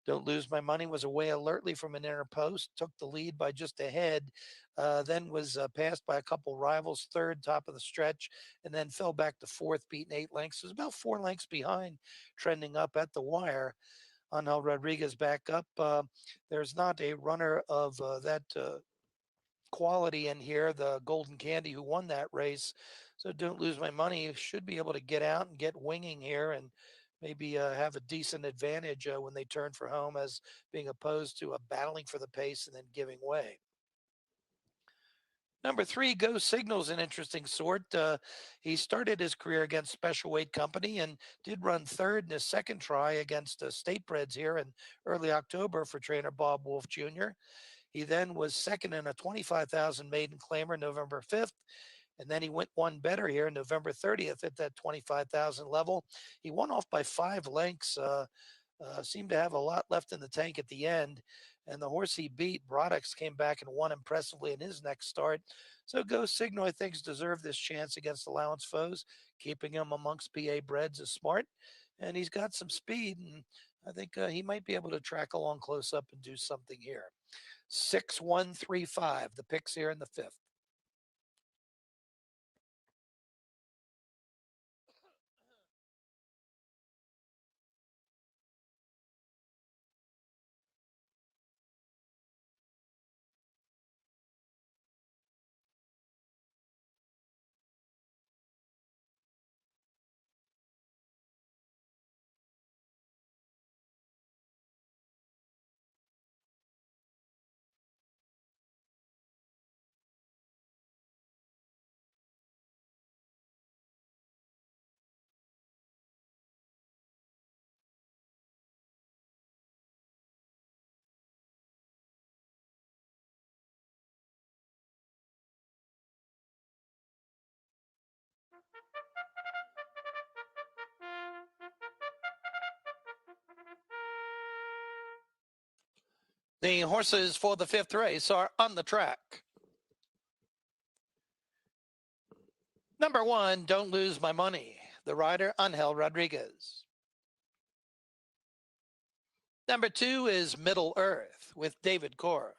Don't Lose My Money was away alertly from an inner post, took the lead by just a head, then was passed by a couple rivals, third, top of the stretch, and then fell back to fourth, beaten 8 lengths. It was about 4 lengths behind, trending up at the wire. Angel Rodriguez back up. There's not a runner of that quality in here, the Golden Candy, who won that race. So Don't Lose My Money should be able to get out and get winging here and maybe have a decent advantage when they turn for home, as being opposed to battling for the pace and then giving way. Number 3, Go Signal's an interesting sort. He started his career against Special Weight Company and did run third in his second try against State Breds here in early October for trainer Bob Wolf Jr. He then was second in a 25,000 maiden claimer November 5th. And then he went one better here November 30th at that 25,000 level. He won off by 5 lengths. Seemed to have a lot left in the tank at the end. And the horse he beat, Brodex, came back and won impressively in his next start. So Go Signal, I think, has deserved this chance against allowance foes. Keeping him amongst PA Breds is smart. And he's got some speed. And I think he might be able to track along close up and do something here. 6-1-3-5, the picks here in the fifth. The horses for the fifth race are on the track. Number 1, Don't Lose My Money, the rider Angel Rodriguez. Number 2 is Middle Earth with David Cora.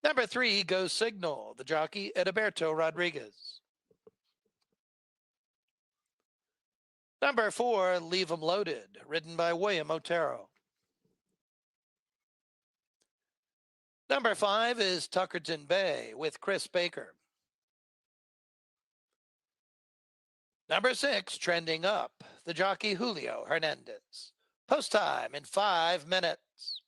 Number 3, Go Signal, the jockey Edilberto Rodriguez. Number 4, Leave 'Em Loaded, ridden by William Otero. Number 5 is Tuckerton Bay with Chris Baker. Number 6, Trending Up, the jockey Julio Hernandez. Post time in 5 minutes.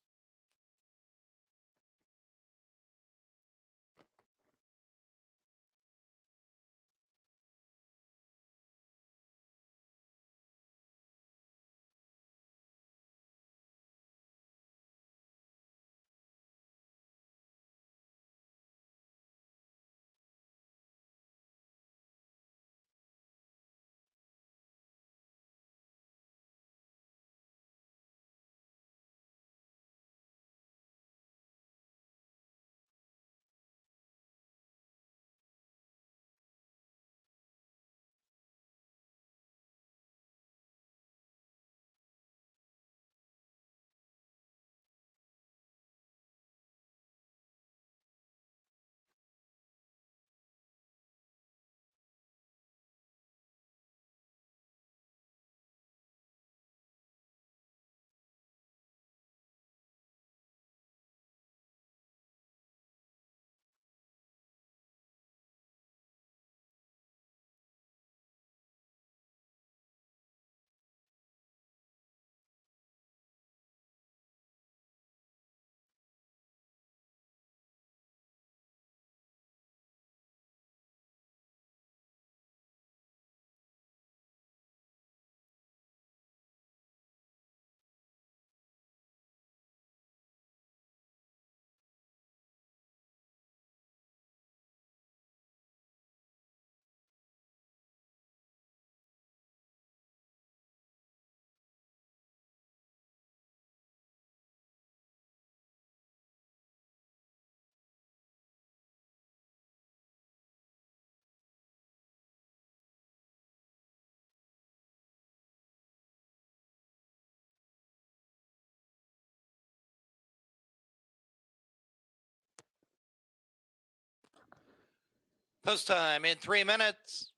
Post time in 3 minutes.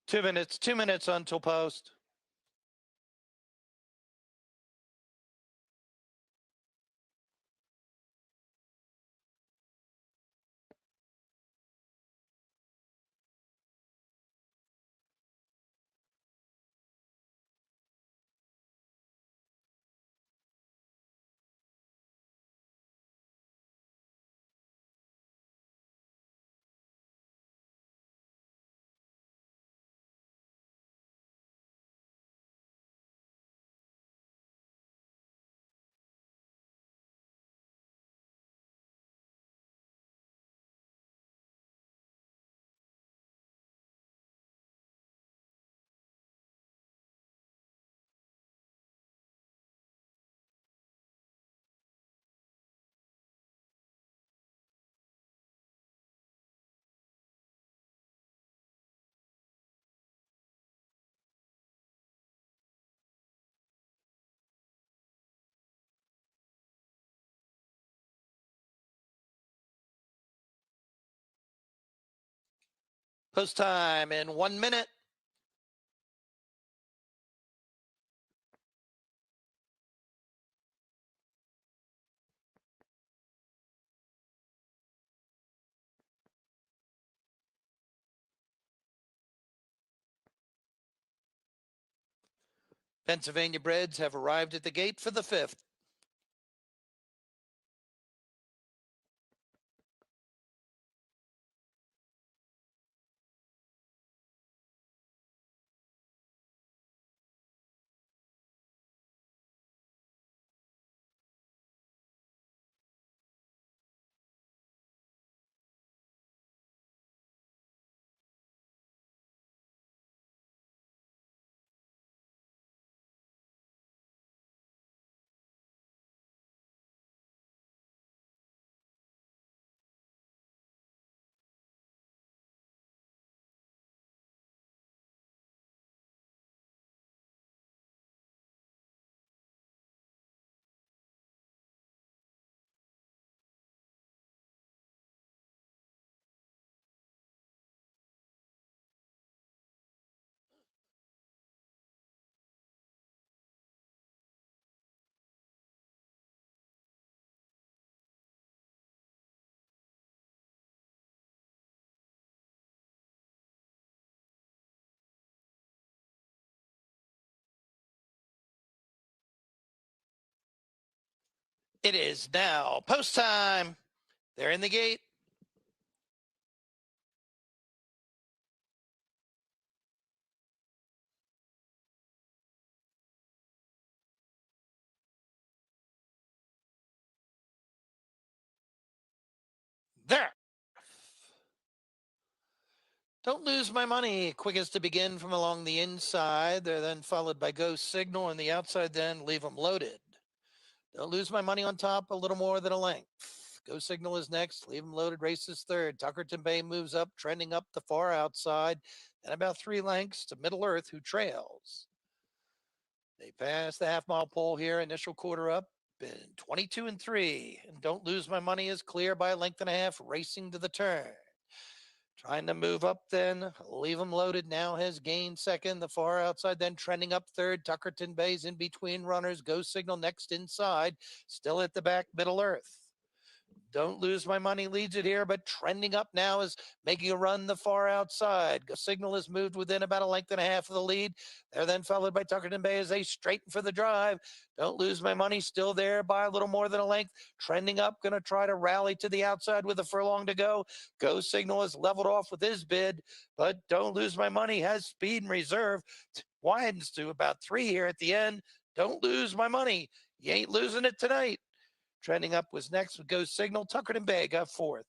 Two minutes until post. Post time in 1 minute. Pennsylvania Breds have arrived at the gate for the 5th. It is now post time. They're in the gate. There. Don't lose my money. Quickest to begin from along the inside. They're then followed by Go Signal on the outside, then leave them loaded. Don't lose my money on top, a little more than a length. Go Signal is next. Leave them loaded. Races third. Tuckerton Bay moves up, trending up the far outside, and about 3 lengths to Middle Earth, who trails. They pass the half-mile pole here. Initial quarter up. Been 22 and 3. And Don't Lose My Money is clear by a length and a half, racing to the turn. Trying to move up then. Leave him loaded now has gained second. The far outside then trending up third. Tuckerton Bay's in between runners. Go Signal next inside. Still at the back, Middle Earth. Don't Lose My Money leads it here, but trending up now is making a run the far outside. Go Signal has moved within about a length and a half of the lead. They're then followed by Tuckerton Bay as they straighten for the drive. Don't Lose My Money still there by a little more than a length. Trending up, going to try to rally to the outside with a furlong to go. Go Signal has leveled off with his bid, but Don't Lose My Money has speed and reserve. Widens to about 3 here at the end. Don't Lose My Money. You ain't losing it tonight. Trending up was next with Go Signal. Tuckerton Bay got fourth.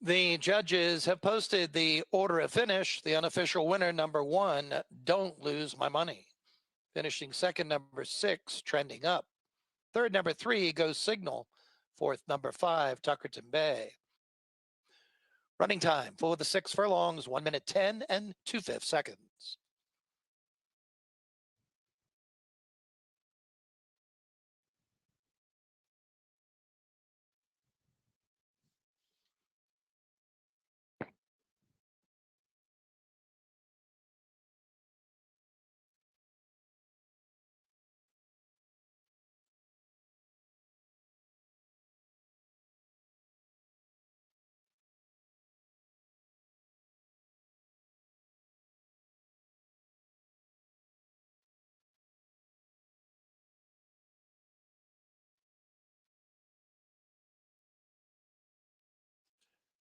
The judges have posted the order of finish. The unofficial winner, number 1, Don't Lose My Money. Finishing second, number 6, Trending Up. Third, number 3, Go Signal. Fourth, number 5, Tuckerton Bay. Running time for the 6 furlongs, 1 minute 10 and 2/5 seconds.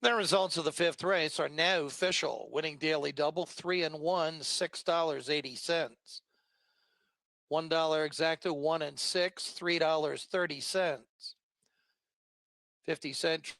The results of the 5th race are now official. Winning daily double, 3 and 1, $6.80. $1 exacta, 1 and 6, $3.30. 50-cent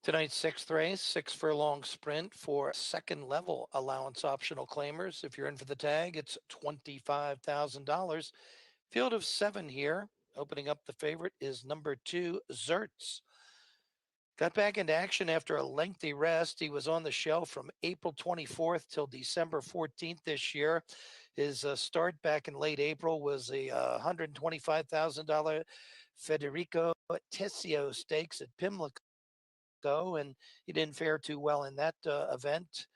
Tonight's sixth race, 6 furlong sprint for second level allowance optional claimers. If you're in for the tag, it's $25,000. Field of 7 here. Opening up the favorite is number 2, Zertz. Got back into action after a lengthy rest. He was on the shelf from April 24th till December 14th this year. His start back in late April was a $125,000 Federico Tessio Stakes at Pimlico, and he didn't fare too well in that event.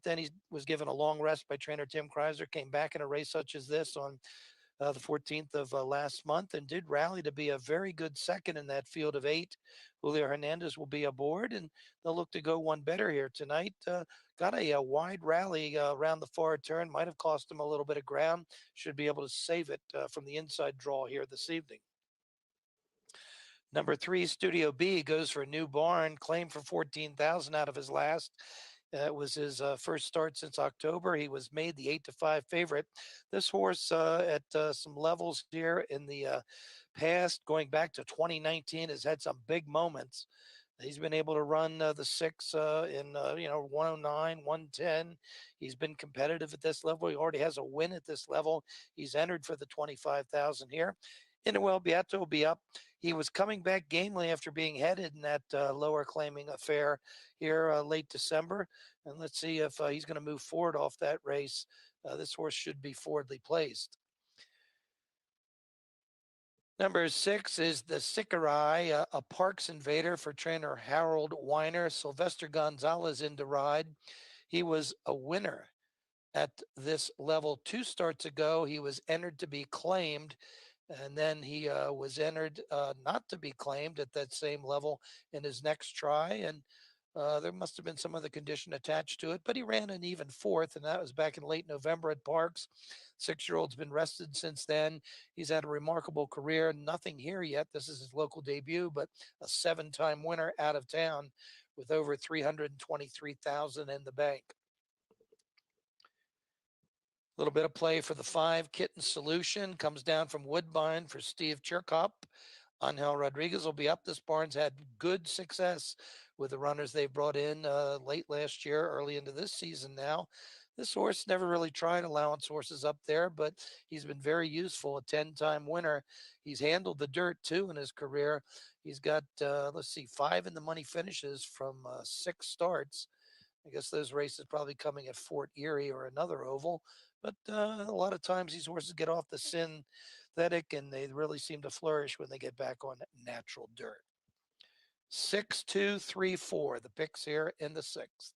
Then he was given a long rest by trainer Tim Kreiser, came back in a race such as this on the 14th of last month, and did rally to be a very good second in that field of 8. Julio Hernandez will be aboard, and they'll look to go one better here tonight. Got a wide rally around the far turn, might have cost him a little bit of ground. Should be able to save it from the inside draw here this evening. Number 3, Studio B, goes for a new barn, claimed for 14,000 out of his last. It was his first start since October. He was made the 8-5 favorite. This horse at some levels here in the past, going back to 2019, has had some big moments. He's been able to run the 6 in 109, 110. He's been competitive at this level. He already has a win at this level. He's entered for the 25,000 here. Inawel Beato will be up. He was coming back gamely after being headed in that lower claiming affair here late December. And let's see if he's going to move forward off that race. This horse should be forwardly placed. Number 6 is the Sikarai, a Parks Invader for trainer Harold Weiner. Sylvester Gonzalez in to ride. He was a winner at this level 2 starts ago. He was entered to be claimed, and then he was entered not to be claimed at that same level in his next try. And there must have been some other condition attached to it, but he ran an even 4th, and that was back in late November at Parks. 6-year-old's been rested since then. He's had a remarkable career. Nothing here yet. This is his local debut, but a 7-time winner out of town with over 323,000 in the bank. A little bit of play for the 5, Kitten Solution, comes down from Woodbine for Steve Chirkop. Angel Rodriguez will be up. This barn's had good success with the runners they brought in late last year, early into this season now. This horse never really tried allowance horses up there, but he's been very useful, a 10-time winner. He's handled the dirt, too, in his career. He's got, 5 in the money finishes from 6 starts. I guess those races probably coming at Fort Erie or another oval. But a lot of times these horses get off the synthetic, and they really seem to flourish when they get back on natural dirt. 6, 2, 3, 4. The picks here in the 6th.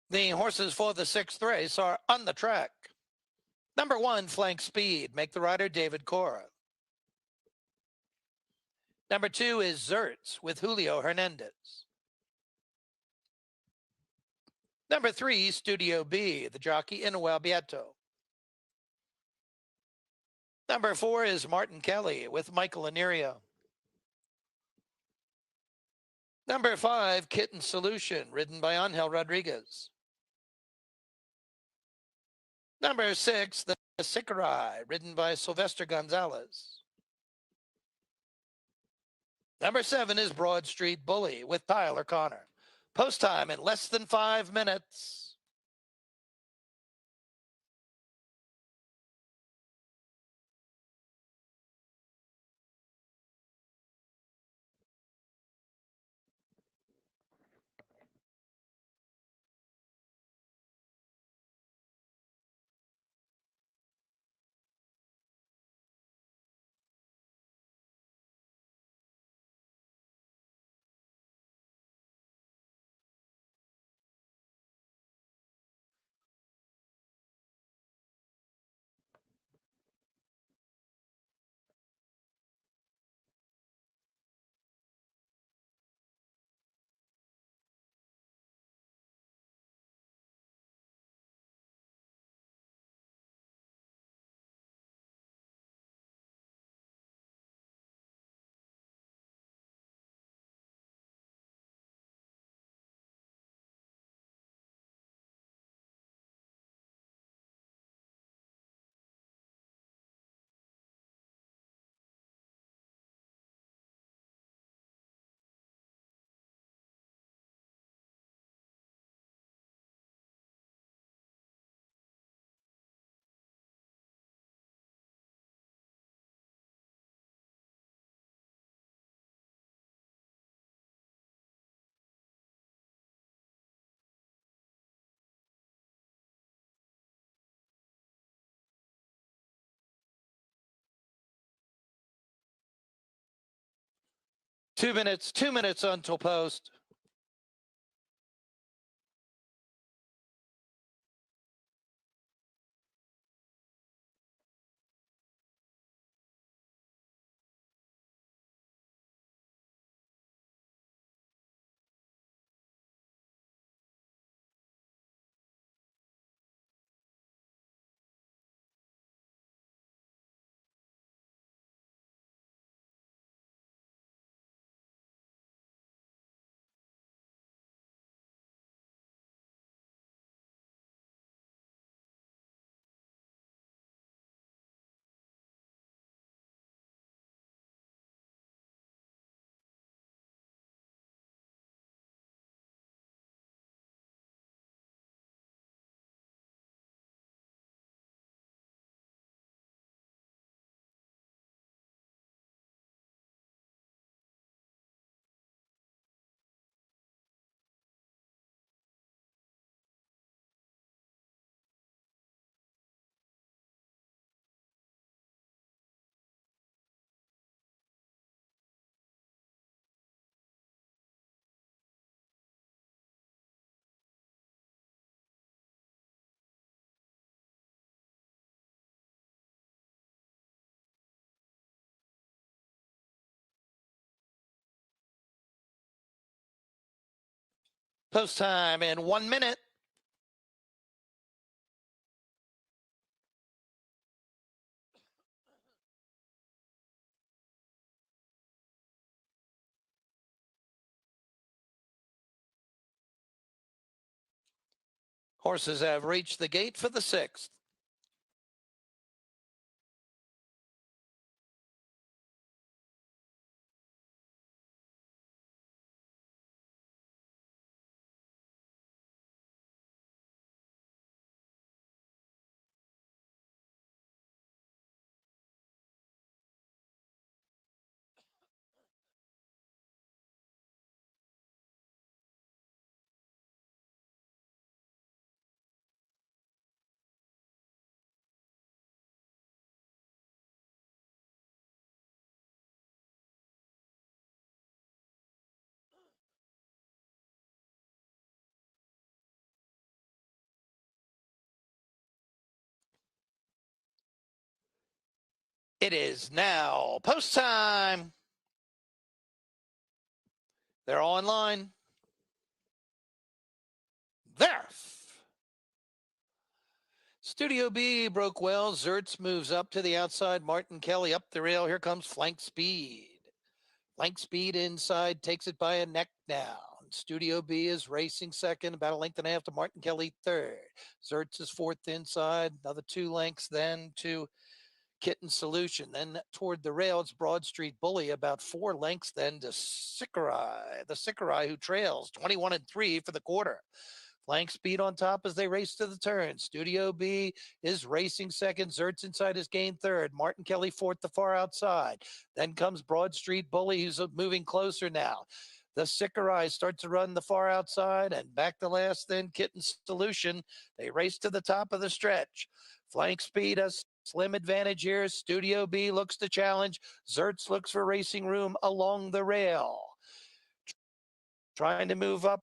The horses for the 6th race are on the track. Number 1, Flank Speed. Make the rider David Cora. Number 2 is Zertz with Julio Hernandez. Number 3, Studio B, the jockey Inawel Beato. Number 4 is Martin Kelly with Michael Anirio. Number 5, Kitten Solution, ridden by Angel Rodriguez. Number 6, the Sikarai, ridden by Sylvester Gonzalez. Number 7 is Broad Street Bully with Tyler Connor. Post time in less than 5 minutes. 2 minutes until post. Post time in 1 minute. Horses have reached the gate for the 6th. It is now post time. They're all in line. There. Studio B broke well. Zertz moves up to the outside. Martin Kelly up the rail. Here comes Flank Speed. Flank Speed inside, takes it by a neck now. Studio B is racing second, about a length and a half to Martin Kelly third. Zertz is fourth inside, another 2 lengths then to Kitten Solution. Then toward the rail, it's Broad Street Bully, about 4 lengths then to Sikarai. The Sikarai who trails 21-3 for the quarter. Flank Speed on top as they race to the turn. Studio B is racing second. Zertz inside his gain third. Martin Kelly fourth, the far outside. Then comes Broad Street Bully, who's moving closer now. The Sikarai starts to run the far outside, and back to last then Kitten Solution. They race to the top of the stretch. Flank Speed has slim advantage here. Studio B looks to challenge. Zertz looks for racing room along the rail. Trying to move up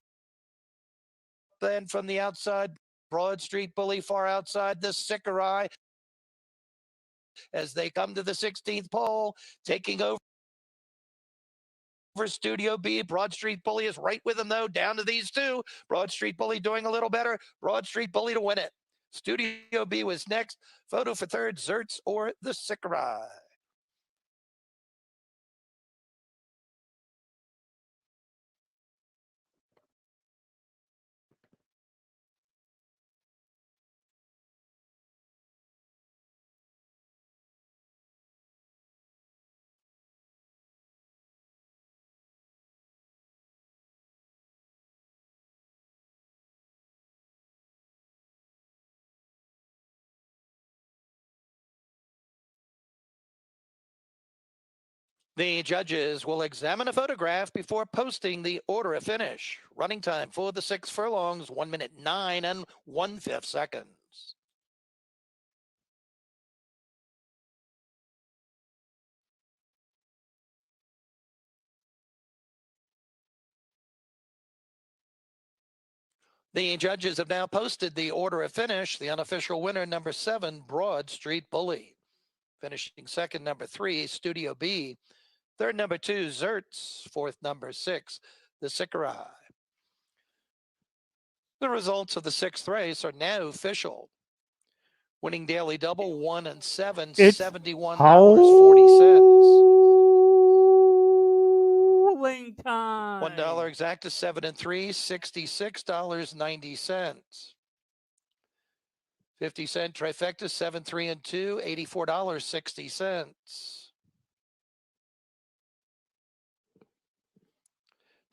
then from the outside, Broad Street Bully far outside, the Sikarai as they come to the 16th pole, taking over Studio B. Broad Street Bully is right with them, though, down to these two. Broad Street Bully doing a little better. Broad Street Bully to win it. Studio B was next. Photo for third, Zertz or the Sikarai. The judges will examine a photograph before posting the order of finish. Running time for the 6 furlongs, 1 minute 9 and 1/5 seconds. The judges have now posted the order of finish. The unofficial winner, number 7, Broad Street Bully. Finishing second, number 3, Studio B. Third, number 2, Zertz. Fourth, number 6, the Sikarai. The results of the sixth race are now official. Winning daily double 1 and 7, It's $71.40. Howling time. $1 exacta 7 and 3, $66.90. 50-cent trifecta 7, 3 and 2, $84.60.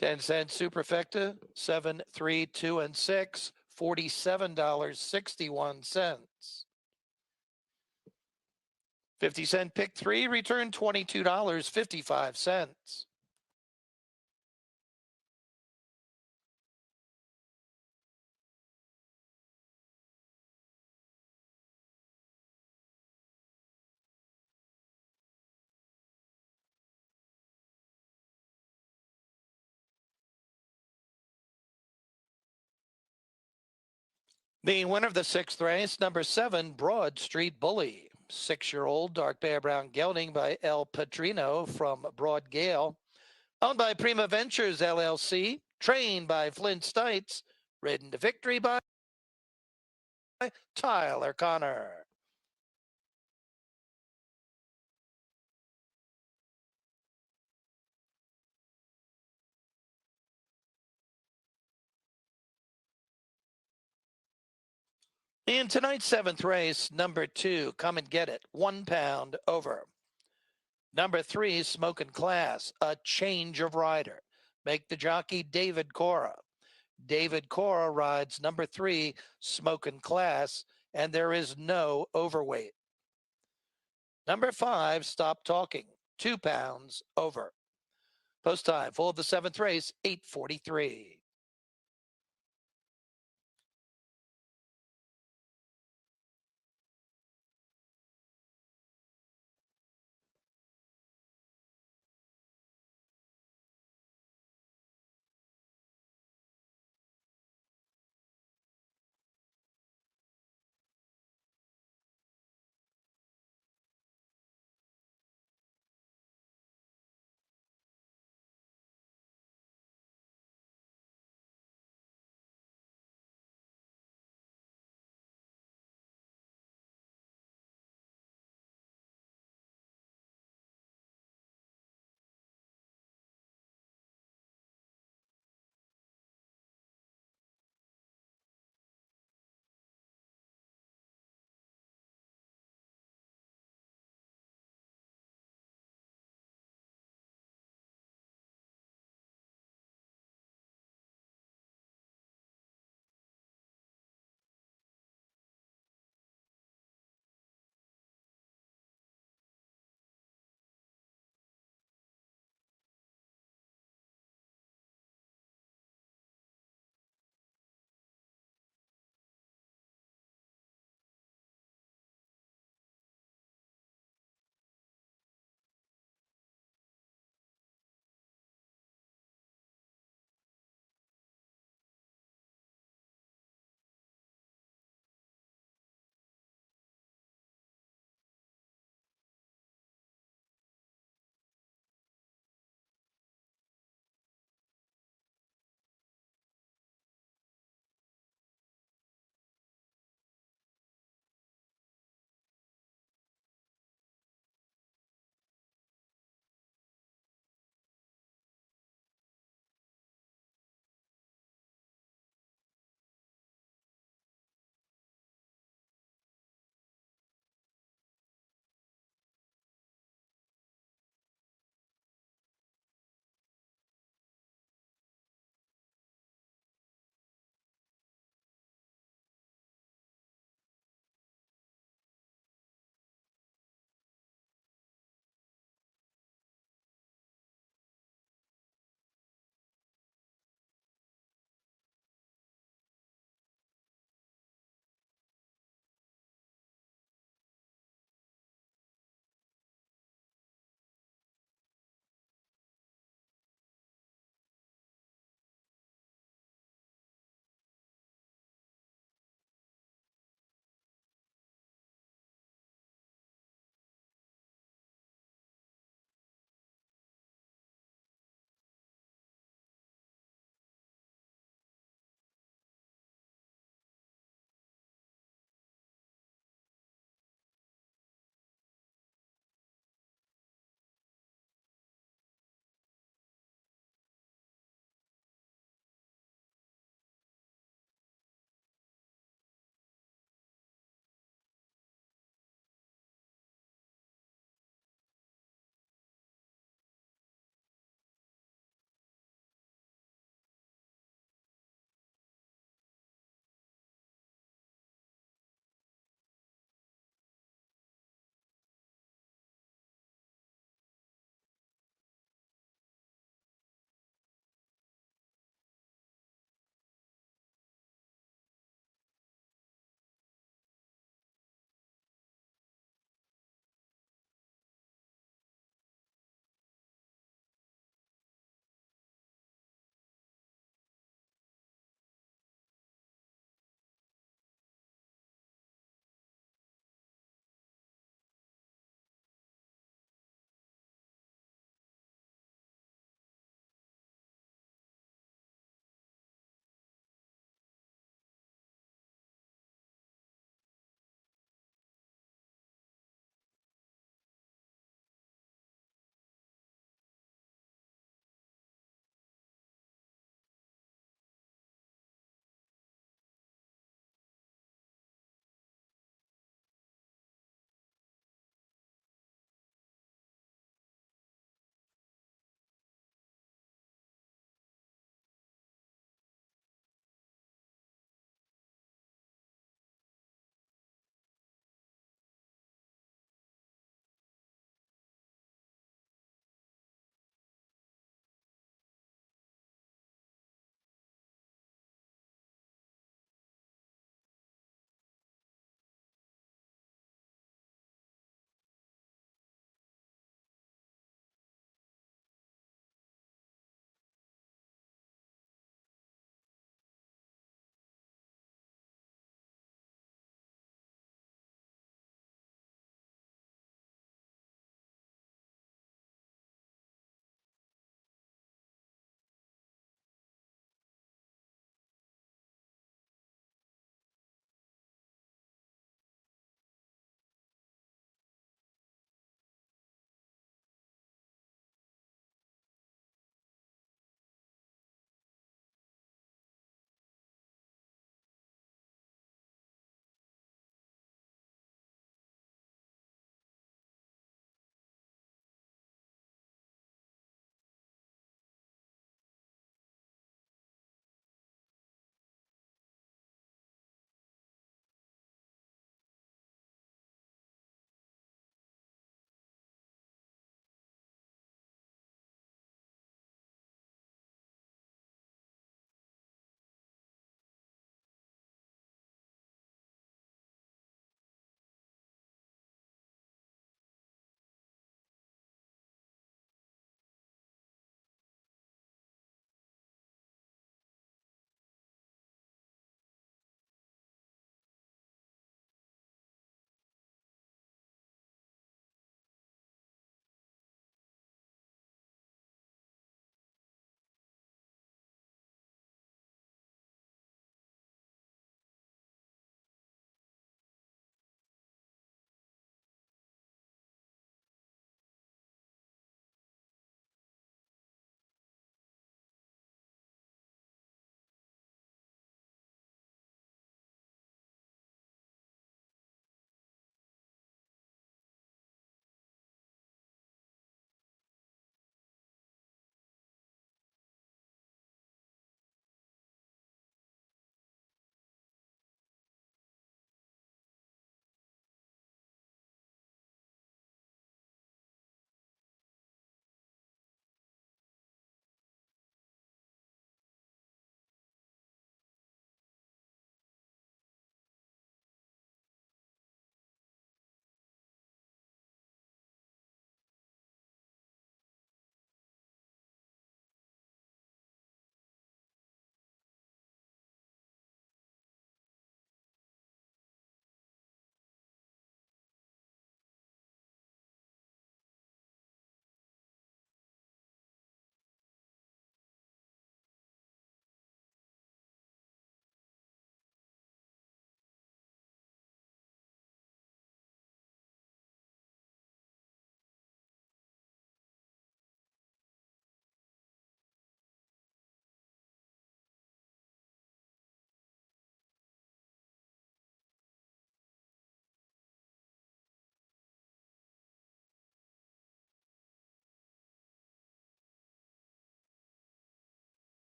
10-cent superfecta 7, 3, 2 and 6, $47.61. 50-cent pick 3 returned $22.55. The winner of the sixth race, number 7, Broad Street Bully. 6-year-old dark bear brown gelding by El Padrino from Broad Gale. Owned by Prima Ventures LLC. Trained by Flint Stites. Ridden to victory by Tyler Connor. In tonight's seventh race, number 2, Come and Get It, 1 pound over. Number 3, Smokin' Class, a change of rider. Make the jockey David Cora. David Cora rides number 3, Smokin' Class, and there is no overweight. Number 5, Stop Talking, 2 pounds over. Post time, full of the seventh race, 8:43.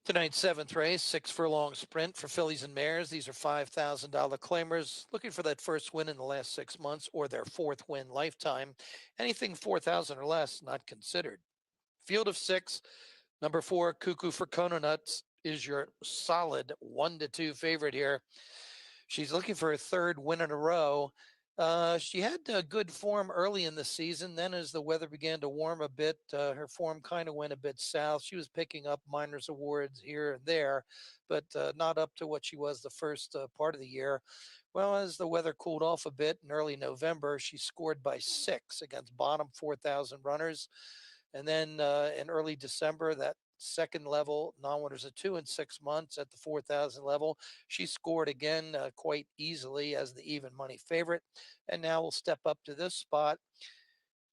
Tonight's seventh race, 6 furlong sprint for fillies and mares. These are $5,000 claimers looking for that first win in the last 6 months or their fourth win lifetime. Anything 4,000 or less, not considered. Field of 6, number 4, Cuckoo for Kona Nuts is your solid 1-2 favorite here. She's looking for a third win in a row. She had good form early in the season. Then, as the weather began to warm a bit, her form kind of went a bit south. She was picking up minors awards here and there, but not up to what she was the first part of the year. Well, as the weather cooled off a bit in early November, she scored by 6 against bottom 4,000 runners. And then in early December, that second level non-winners of 2 and 6 months at the 4,000 level, she scored again quite easily as the even money favorite. And now we'll step up to this spot.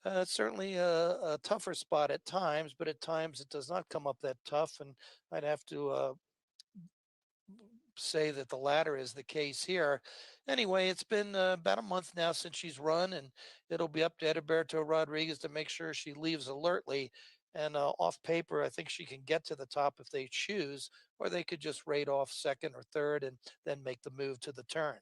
It's certainly a tougher spot at times, but at times it does not come up that tough. And I'd have to say that the latter is the case here. Anyway, it's been about a month now since she's run, and it'll be up to Edilberto Rodriguez to make sure she leaves alertly. And off paper, I think she can get to the top if they choose, or they could just rate off second or third and then make the move to the turn.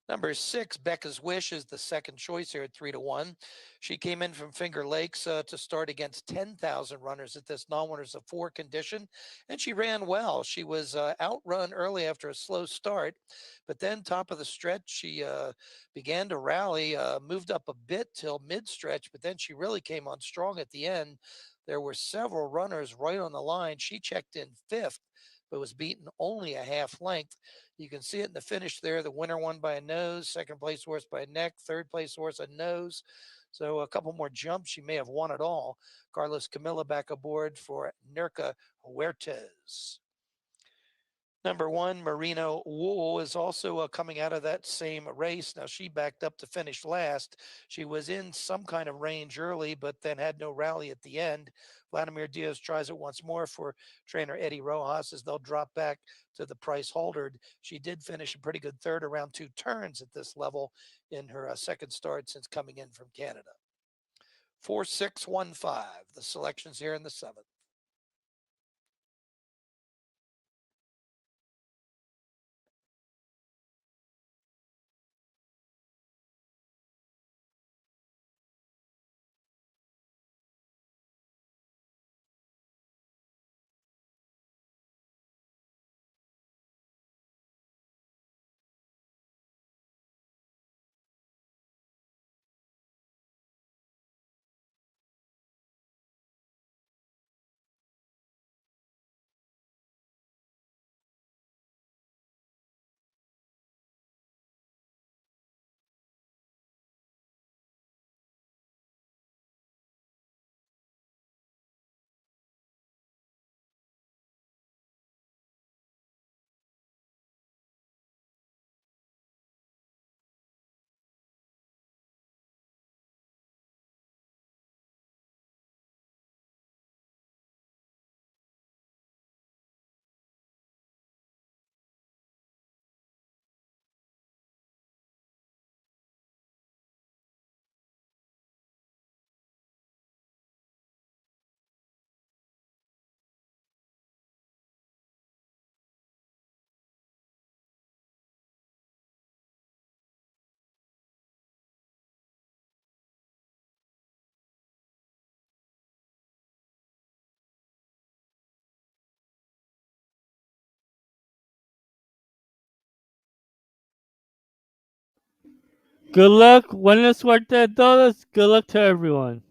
Number 6, Becca's Wish is the second choice here at 3-1. She came in from Finger Lakes to start against 10,000 runners at this non-winners of 4 condition, and she ran well. She was outrun early after a slow start, but then top of the stretch, she began to rally, moved up a bit till mid-stretch, but then she really came on strong at the end. There were several runners right on the line. She checked in 5th, but was beaten only a half length. You can see it in the finish there. The winner won by a nose, second place horse by a neck, third place horse a nose. So a couple more jumps, she may have won it all. Carlos Camilla back aboard for Nerca Huertas. Number 1, Merino Wool, is also coming out of that same race. Now, she backed up to finish last. She was in some kind of range early, but then had no rally at the end. Vladimir Diaz tries it once more for trainer Eddie Rojas as they'll drop back to the price holdered. She did finish a pretty good third around 2 turns at this level in her second start since coming in from Canada. 4-6-1-5, the selections here in the 7th. Good luck. Buena suerte a todos. Good luck to everyone.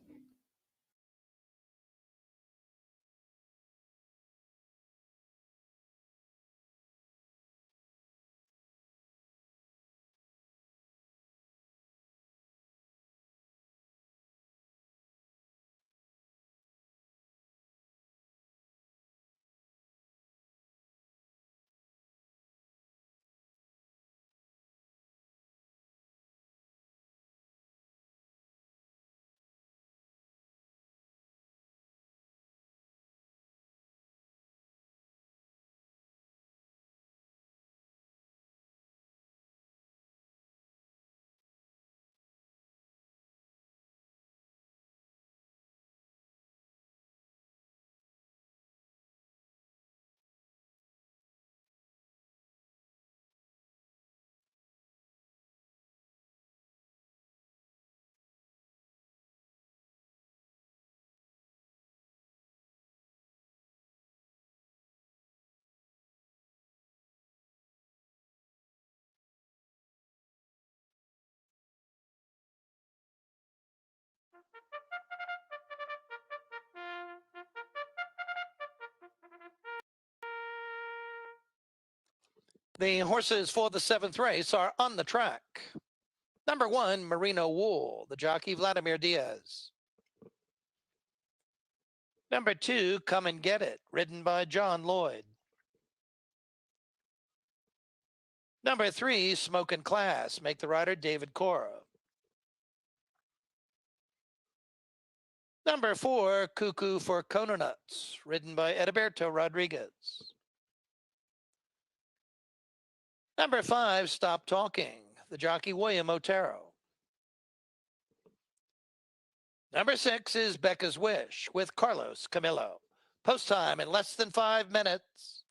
The horses for the seventh race are on the track. Number 1, Merino Wool, the jockey Vladimir Diaz. Number 2, Come and Get It, ridden by John Lloyd. Number 3, Smokin' Class, make the rider David Cora. Number 4, Cuckoo for Coconuts, ridden by Edilberto Rodriguez. Number 5, Stop Talking, the jockey William Otero. Number 6 is Becca's Wish with Carlos Camillo. Post time in less than 5 minutes.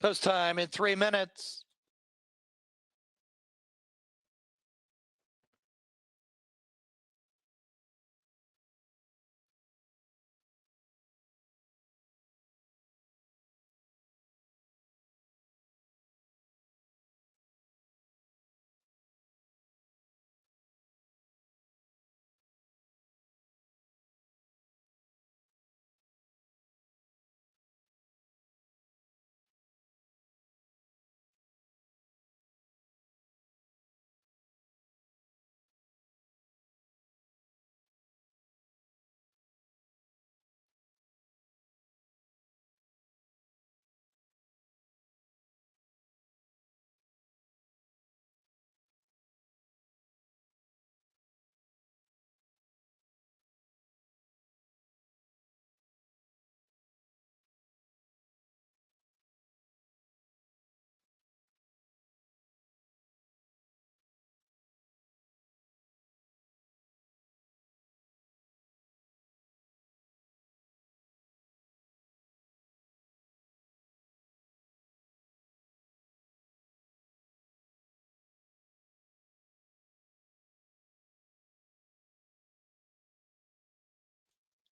Post time in 3 minutes.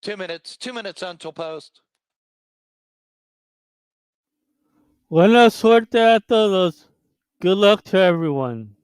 Two minutes until post. Buena suerte a todos. Good luck to everyone.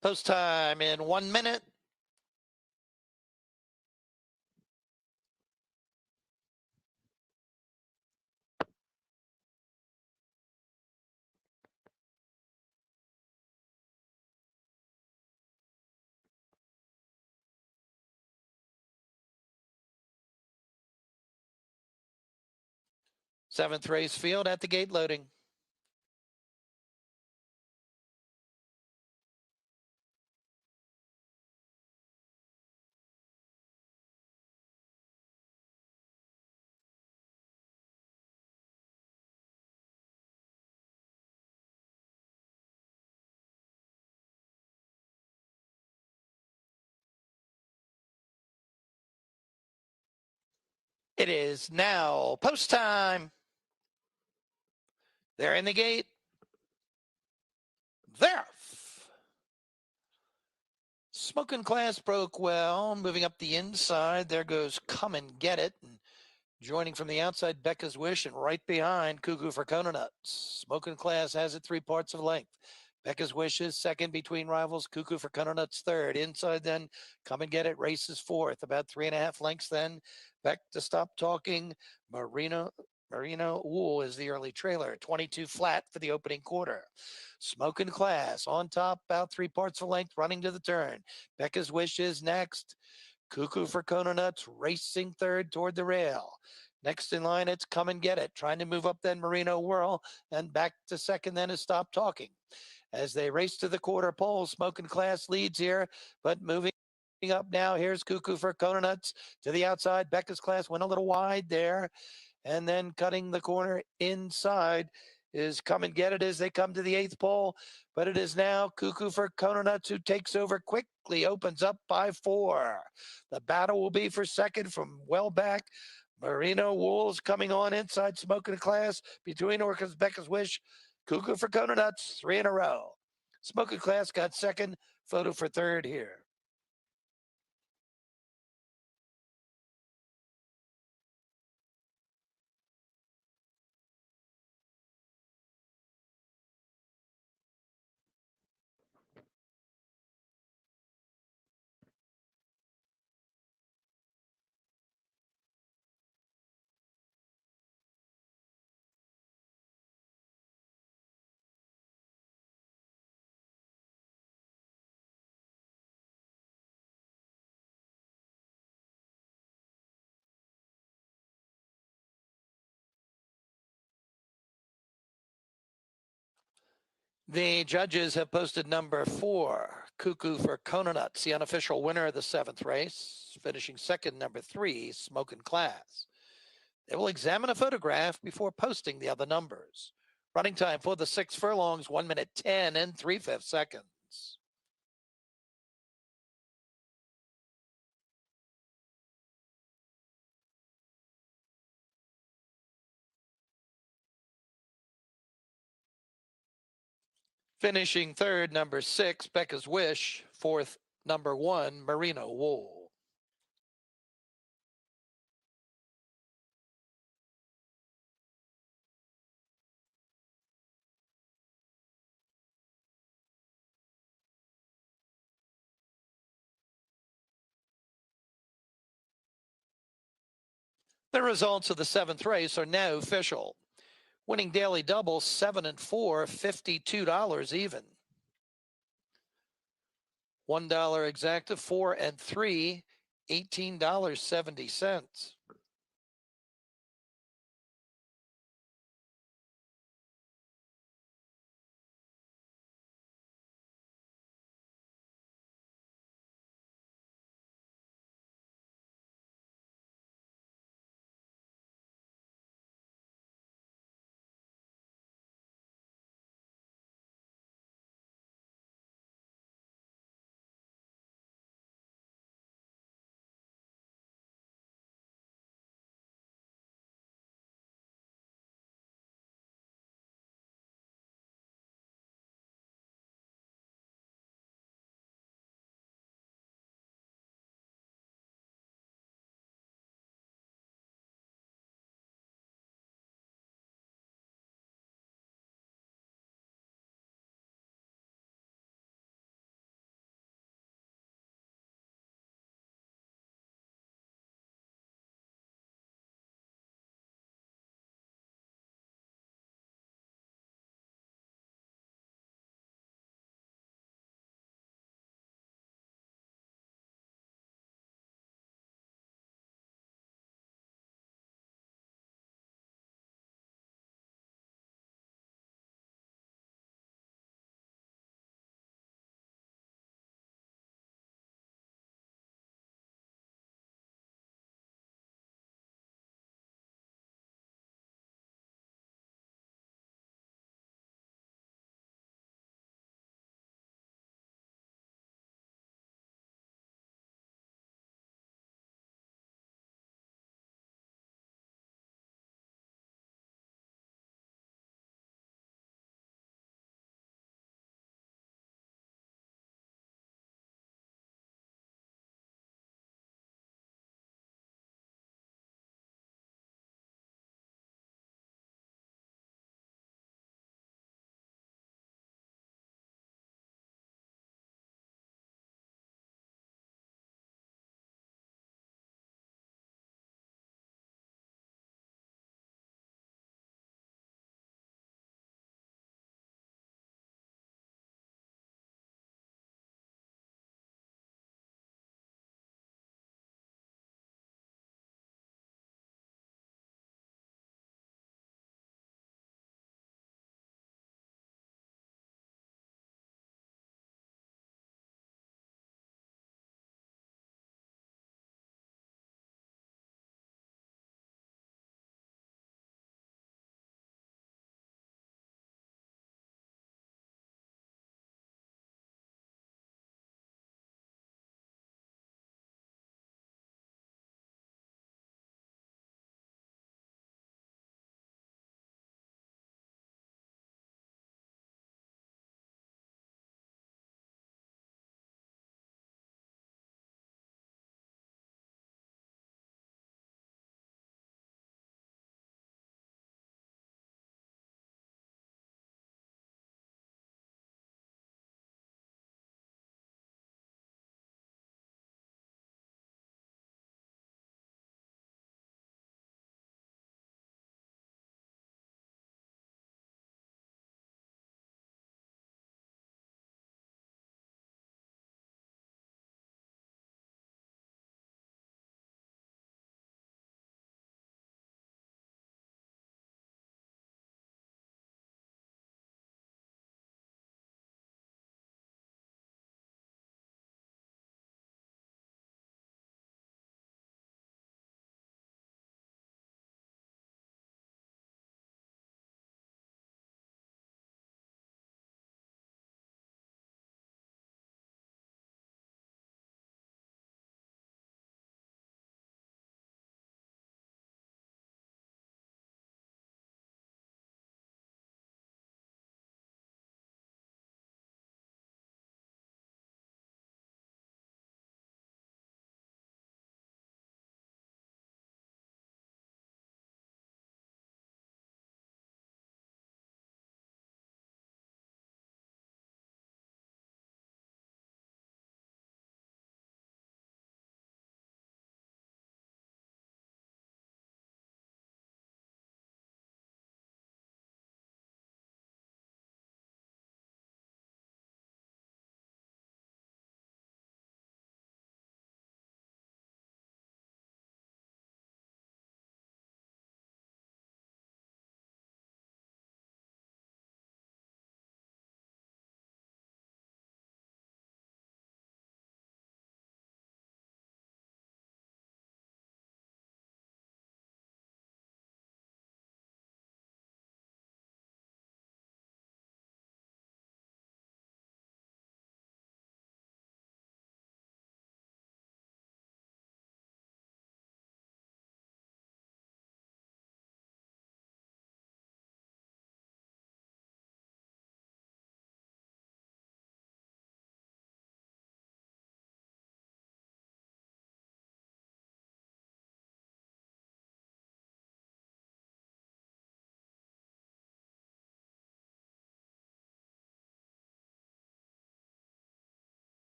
Post time in 1 minute. Seventh race field at the gate loading. It is now post time. They're in the gate. There. Smoking Class broke well, moving up the inside. There goes Come and Get It. And joining from the outside, Becca's Wish, and right behind, Cuckoo for Coconuts. Smoking Class has it 3 parts of length. Becca's Wish is second between rivals. Cuckoo for Coconuts third. Inside then, Come and Get It races fourth. About 3.5 lengths then. Beck to Stop Talking. Merino Wool is the early trailer. 22 flat for the opening quarter. Smoking Class on top, about 3 parts of length, running to the turn. Becca's Wish is next. Cuckoo for Coconuts racing third toward the rail. Next in line, it's Come and Get It. Trying to move up then Merino Whirl, and back to second then is Stop Talking. As they race to the quarter pole, Smoking Class leads here, but moving up now, here's Cuckoo for Coconuts to the outside. Becca's Class went a little wide there, and then cutting the corner inside is Come and Get It as they come to the 8th pole, but it is now Cuckoo for Coconuts who takes over quickly, opens up by 4. The battle will be for second from well back. Merino Wool's coming on inside Smoking Class between Orca's Becca's Wish. Cuckoo for Coconuts, 3 in a row. Smoking Class got second, Photo for third here. The judges have posted number 4, Cuckoo for Coconuts, the unofficial winner of the 7th race. Finishing second, number 3, Smoking Class. They will examine a photograph before posting the other numbers. Running time for the 6 furlongs, 1 minute 10 and 3/5 seconds. Finishing third, number 6, Becca's Wish. Fourth, number 1, Merino Wool. The results of the 7th race are now official. Winning daily double, 7 and 4, $52 even. $1 exacta, 4 and 3, $18.70.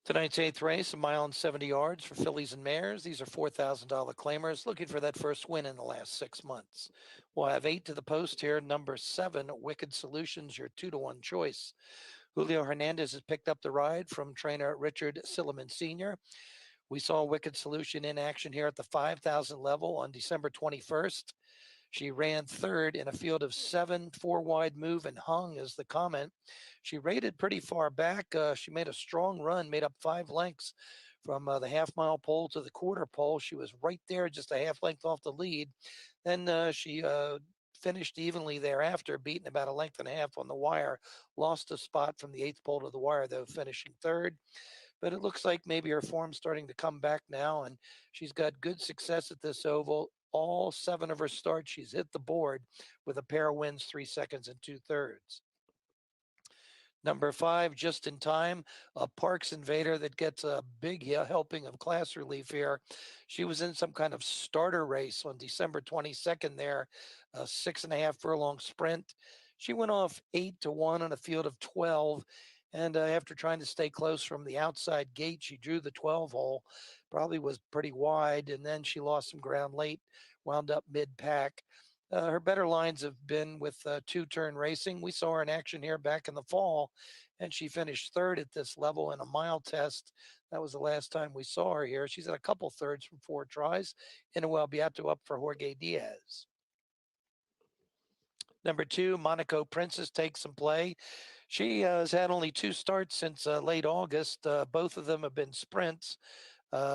Tonight's eighth race, a mile and 70 yards for fillies and mares. These are $4,000 claimers looking for that first win in the last 6 months. We'll have 8 to the post here. Number 7, Wicked Solutions, your 2-to-1 choice. Julio Hernandez has picked up the ride from trainer Richard Silliman Sr. We saw Wicked Solution in action here at the 5,000 level on December 21st. She ran third in a field of 7, 4 wide move and hung is the comment. She rated pretty far back. She made a strong run, made up 5 lengths from the half-mile pole to the quarter pole. She was right there, just a half length off the lead. Then she finished evenly thereafter, beaten about a length and a half on the wire. Lost a spot from the 8th pole to the wire, though, finishing third. But it looks like maybe her form's starting to come back now, and she's got good success at this oval. All 7 of her starts, she's hit the board with a pair of wins, 3 seconds and 2/3. Number 5, Just in Time, a Parks Invader that gets a big helping of class relief here. She was in some kind of starter race on December 22nd there, a 6.5 furlong sprint. She went off 8-1 on a field of 12. And after trying to stay close from the outside gate, she drew the 12 hole, probably was pretty wide. And then she lost some ground late, wound up mid pack. Her better lines have been with 2-turn racing. We saw her in action here back in the fall, and she finished third at this level in a mile test. That was the last time we saw her here. She's had a couple thirds from 4 tries. Inuel Beato up for Jorge Diaz. Number 2, Monaco Princess takes some play. She has had only 2 starts since late August. Both of them have been sprints.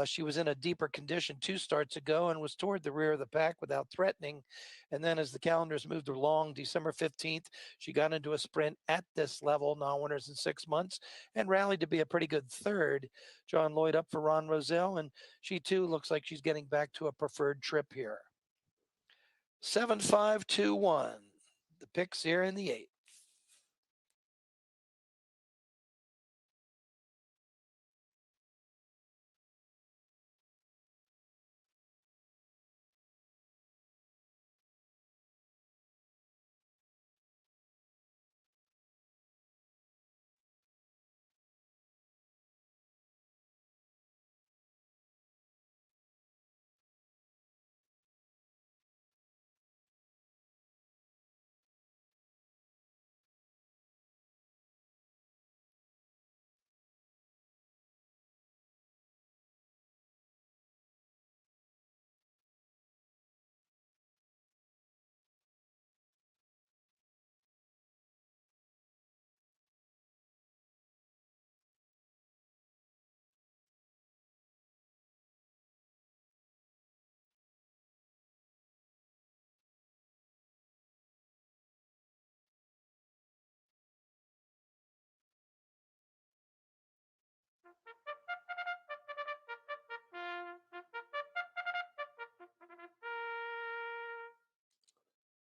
She was in a deeper condition 2 starts ago and was toward the rear of the pack without threatening. And then as the calendars moved along, December 15th, she got into a sprint at this level, non-winners in 6 months, and rallied to be a pretty good third. John Lloyd up for Ron Roselle, and she too looks like she's getting back to a preferred trip here. 7-5-2-1. The picks here in the 8th.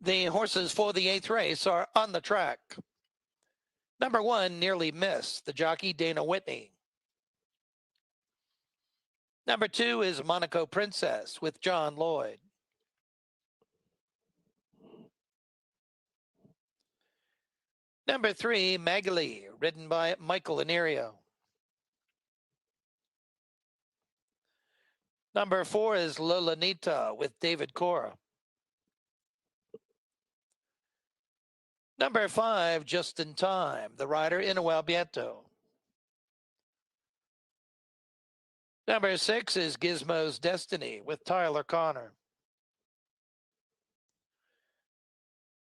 The horses for the 8th race are on the track. Number 1, Nearly Missed, the jockey Dana Whitney. Number 2 is Monaco Princess with John Lloyd. Number 3, Magali, ridden by Michael Anirio. Number 4 is Lolanita with David Cora. Number 5, Just in Time, the rider Inuel Beato. Number 6 is Gizmo's Destiny with Tyler Connor.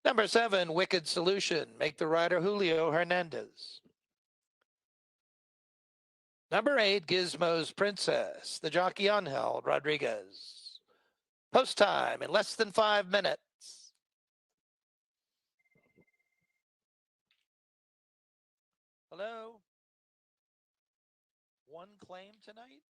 Number 7, Wicked Solution, make the rider Julio Hernandez. Number 8, Gizmo's Princess, the jockey Angel Rodriguez. Post time in less than 5 minutes. Hello? One claim tonight?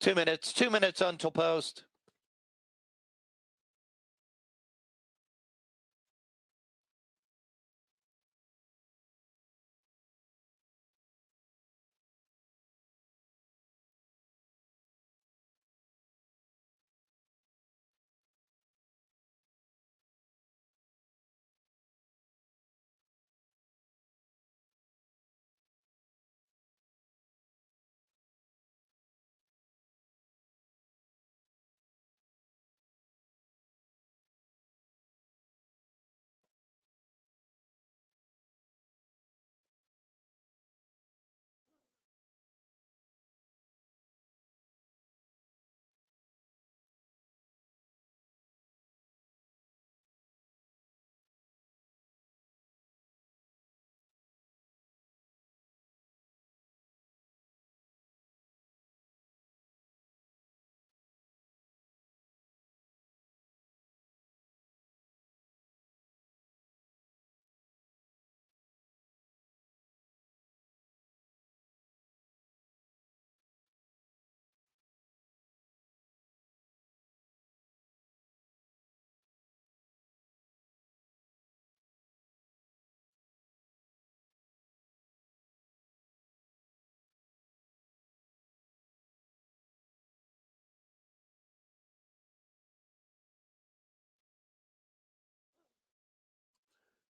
2 minutes. 2 minutes until post.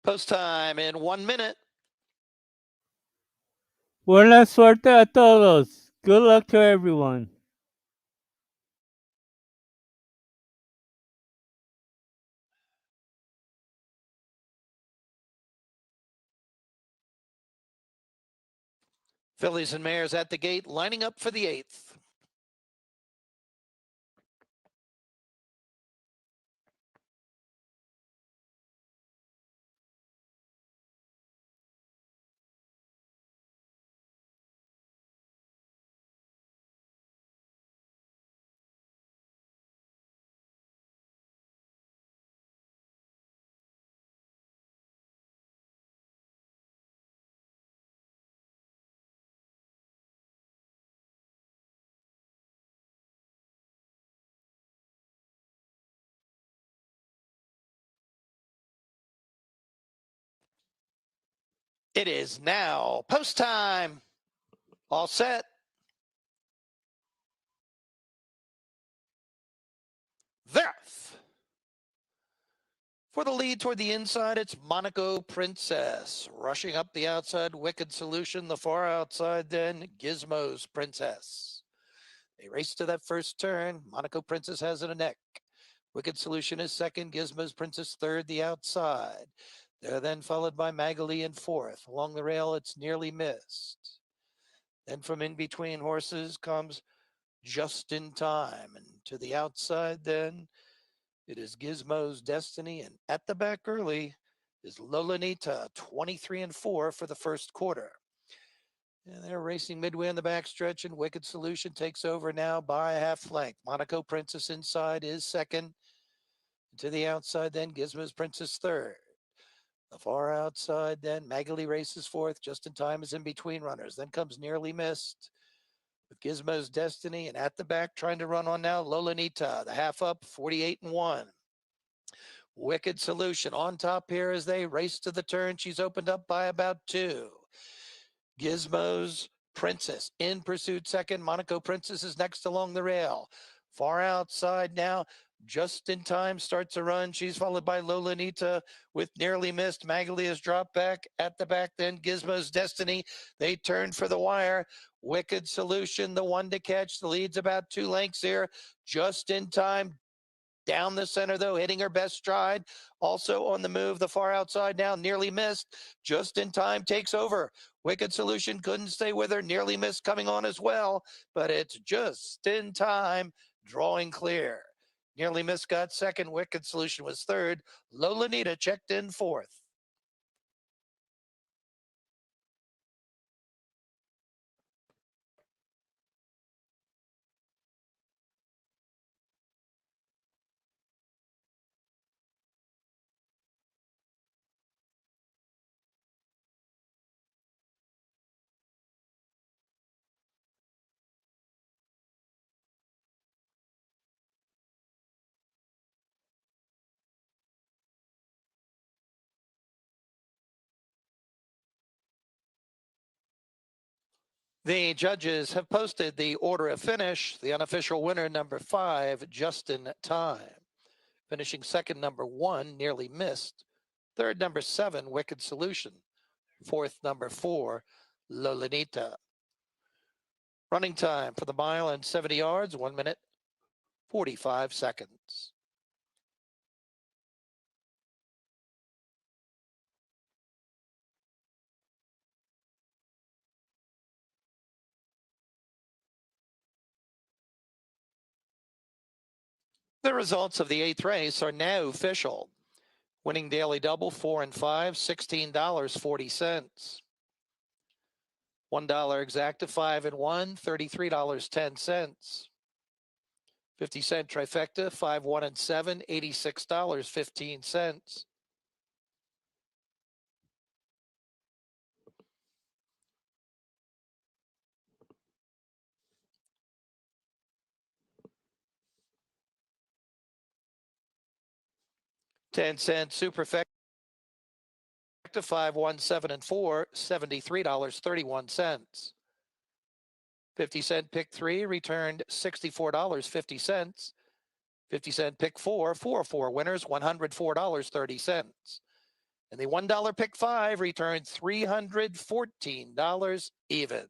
Post time in 1 minute. Buena suerte a todos. Good luck to everyone. Phillies and Mares at the gate, lining up for the 8th. It is now post time. All set. Verth. For the lead toward the inside, it's Monaco Princess. Rushing up the outside, Wicked Solution. The far outside, then Gizmo's Princess. They race to that first turn. Monaco Princess has it a neck. Wicked Solution is second. Gizmo's Princess third, the outside. They're then followed by Magali in fourth. Along the rail, it's Nearly Missed. Then from in between horses comes Just in Time. And to the outside, then it is Gizmo's Destiny. And at the back early is Lolanita, 23-4 for the first quarter. And they're racing midway on the backstretch, and Wicked Solution takes over now by a half length. Monaco Princess inside is second. To the outside, then Gizmo's Princess third. The far outside, then Magali races fourth. Just in Time is in between runners. Then comes Nearly Missed with Gizmo's Destiny, and at the back, trying to run on now, Lolanita, the half up, 48-1. Wicked Solution on top here as they race to the turn. She's opened up by about 2. Gizmo's Princess in pursuit second. Monaco Princess is next along the rail. Far outside now. Just in Time starts a run. She's followed by Lolanita with Nearly Missed. Magali has dropped back. At the back then, Gizmo's Destiny. They turn for the wire. Wicked Solution, the one to catch. The lead's about 2 lengths here. Just in Time down the center, though, hitting her best stride. Also on the move, the far outside now, Nearly Missed. Just in Time takes over. Wicked Solution couldn't stay with her. Nearly Missed coming on as well, but it's Just in Time drawing clear. Nearly Missed got second. Wicked Solution was third. Lolanita checked in fourth. The judges have posted the order of finish. The unofficial winner, number 5, Just in Time. Finishing second, number 1, Nearly Missed. Third, number 7, Wicked Solution. Fourth, number 4, Lolinita. Running time for the mile and 70 yards, 1 minute, 45 seconds. The results of the 8th race are now official. Winning daily double, 4 and 5, $16.40. $1 exacta, 5 and 1, $33.10. 50-cent trifecta, 5, 1 and 7, $86.15. 10-cent superfecta, 5, 1, 7 and 4, $73.31. 50-cent pick 3 returned $64.50. 50-cent pick 4, 4 winners, $104.30. And the $1 pick 5 returned $314 even.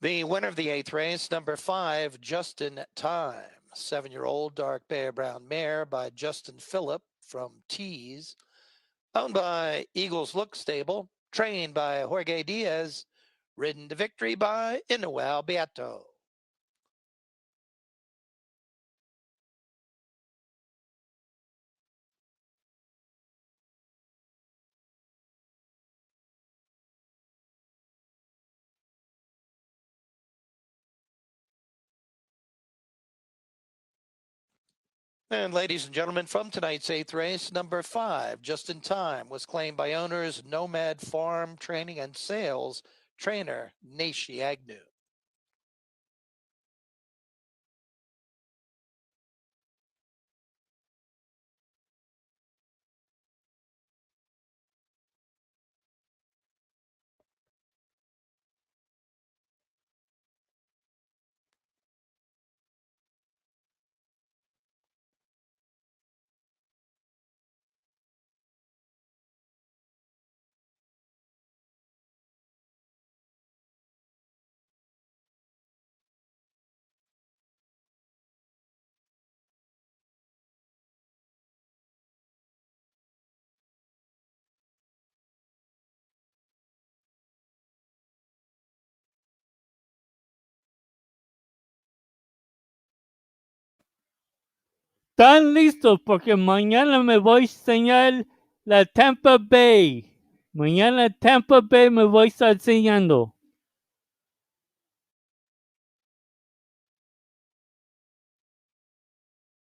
The winner of the 8th race, number 5, Just in Time. 7-year-old dark bear brown mare by Justin Phillip from Tees. Owned by Eagles Look Stable. Trained by Jorge Diaz. Ridden to victory by Inuel Beato. And ladies and gentlemen, from tonight's 8th race, number 5, Just in Time, was claimed by owners Nomad Farm Training and Sales trainer Nashi Agnew. Están listos porque mañana me voy a enseñar la Tampa Bay. Mañana Tampa Bay me voy a estar enseñando.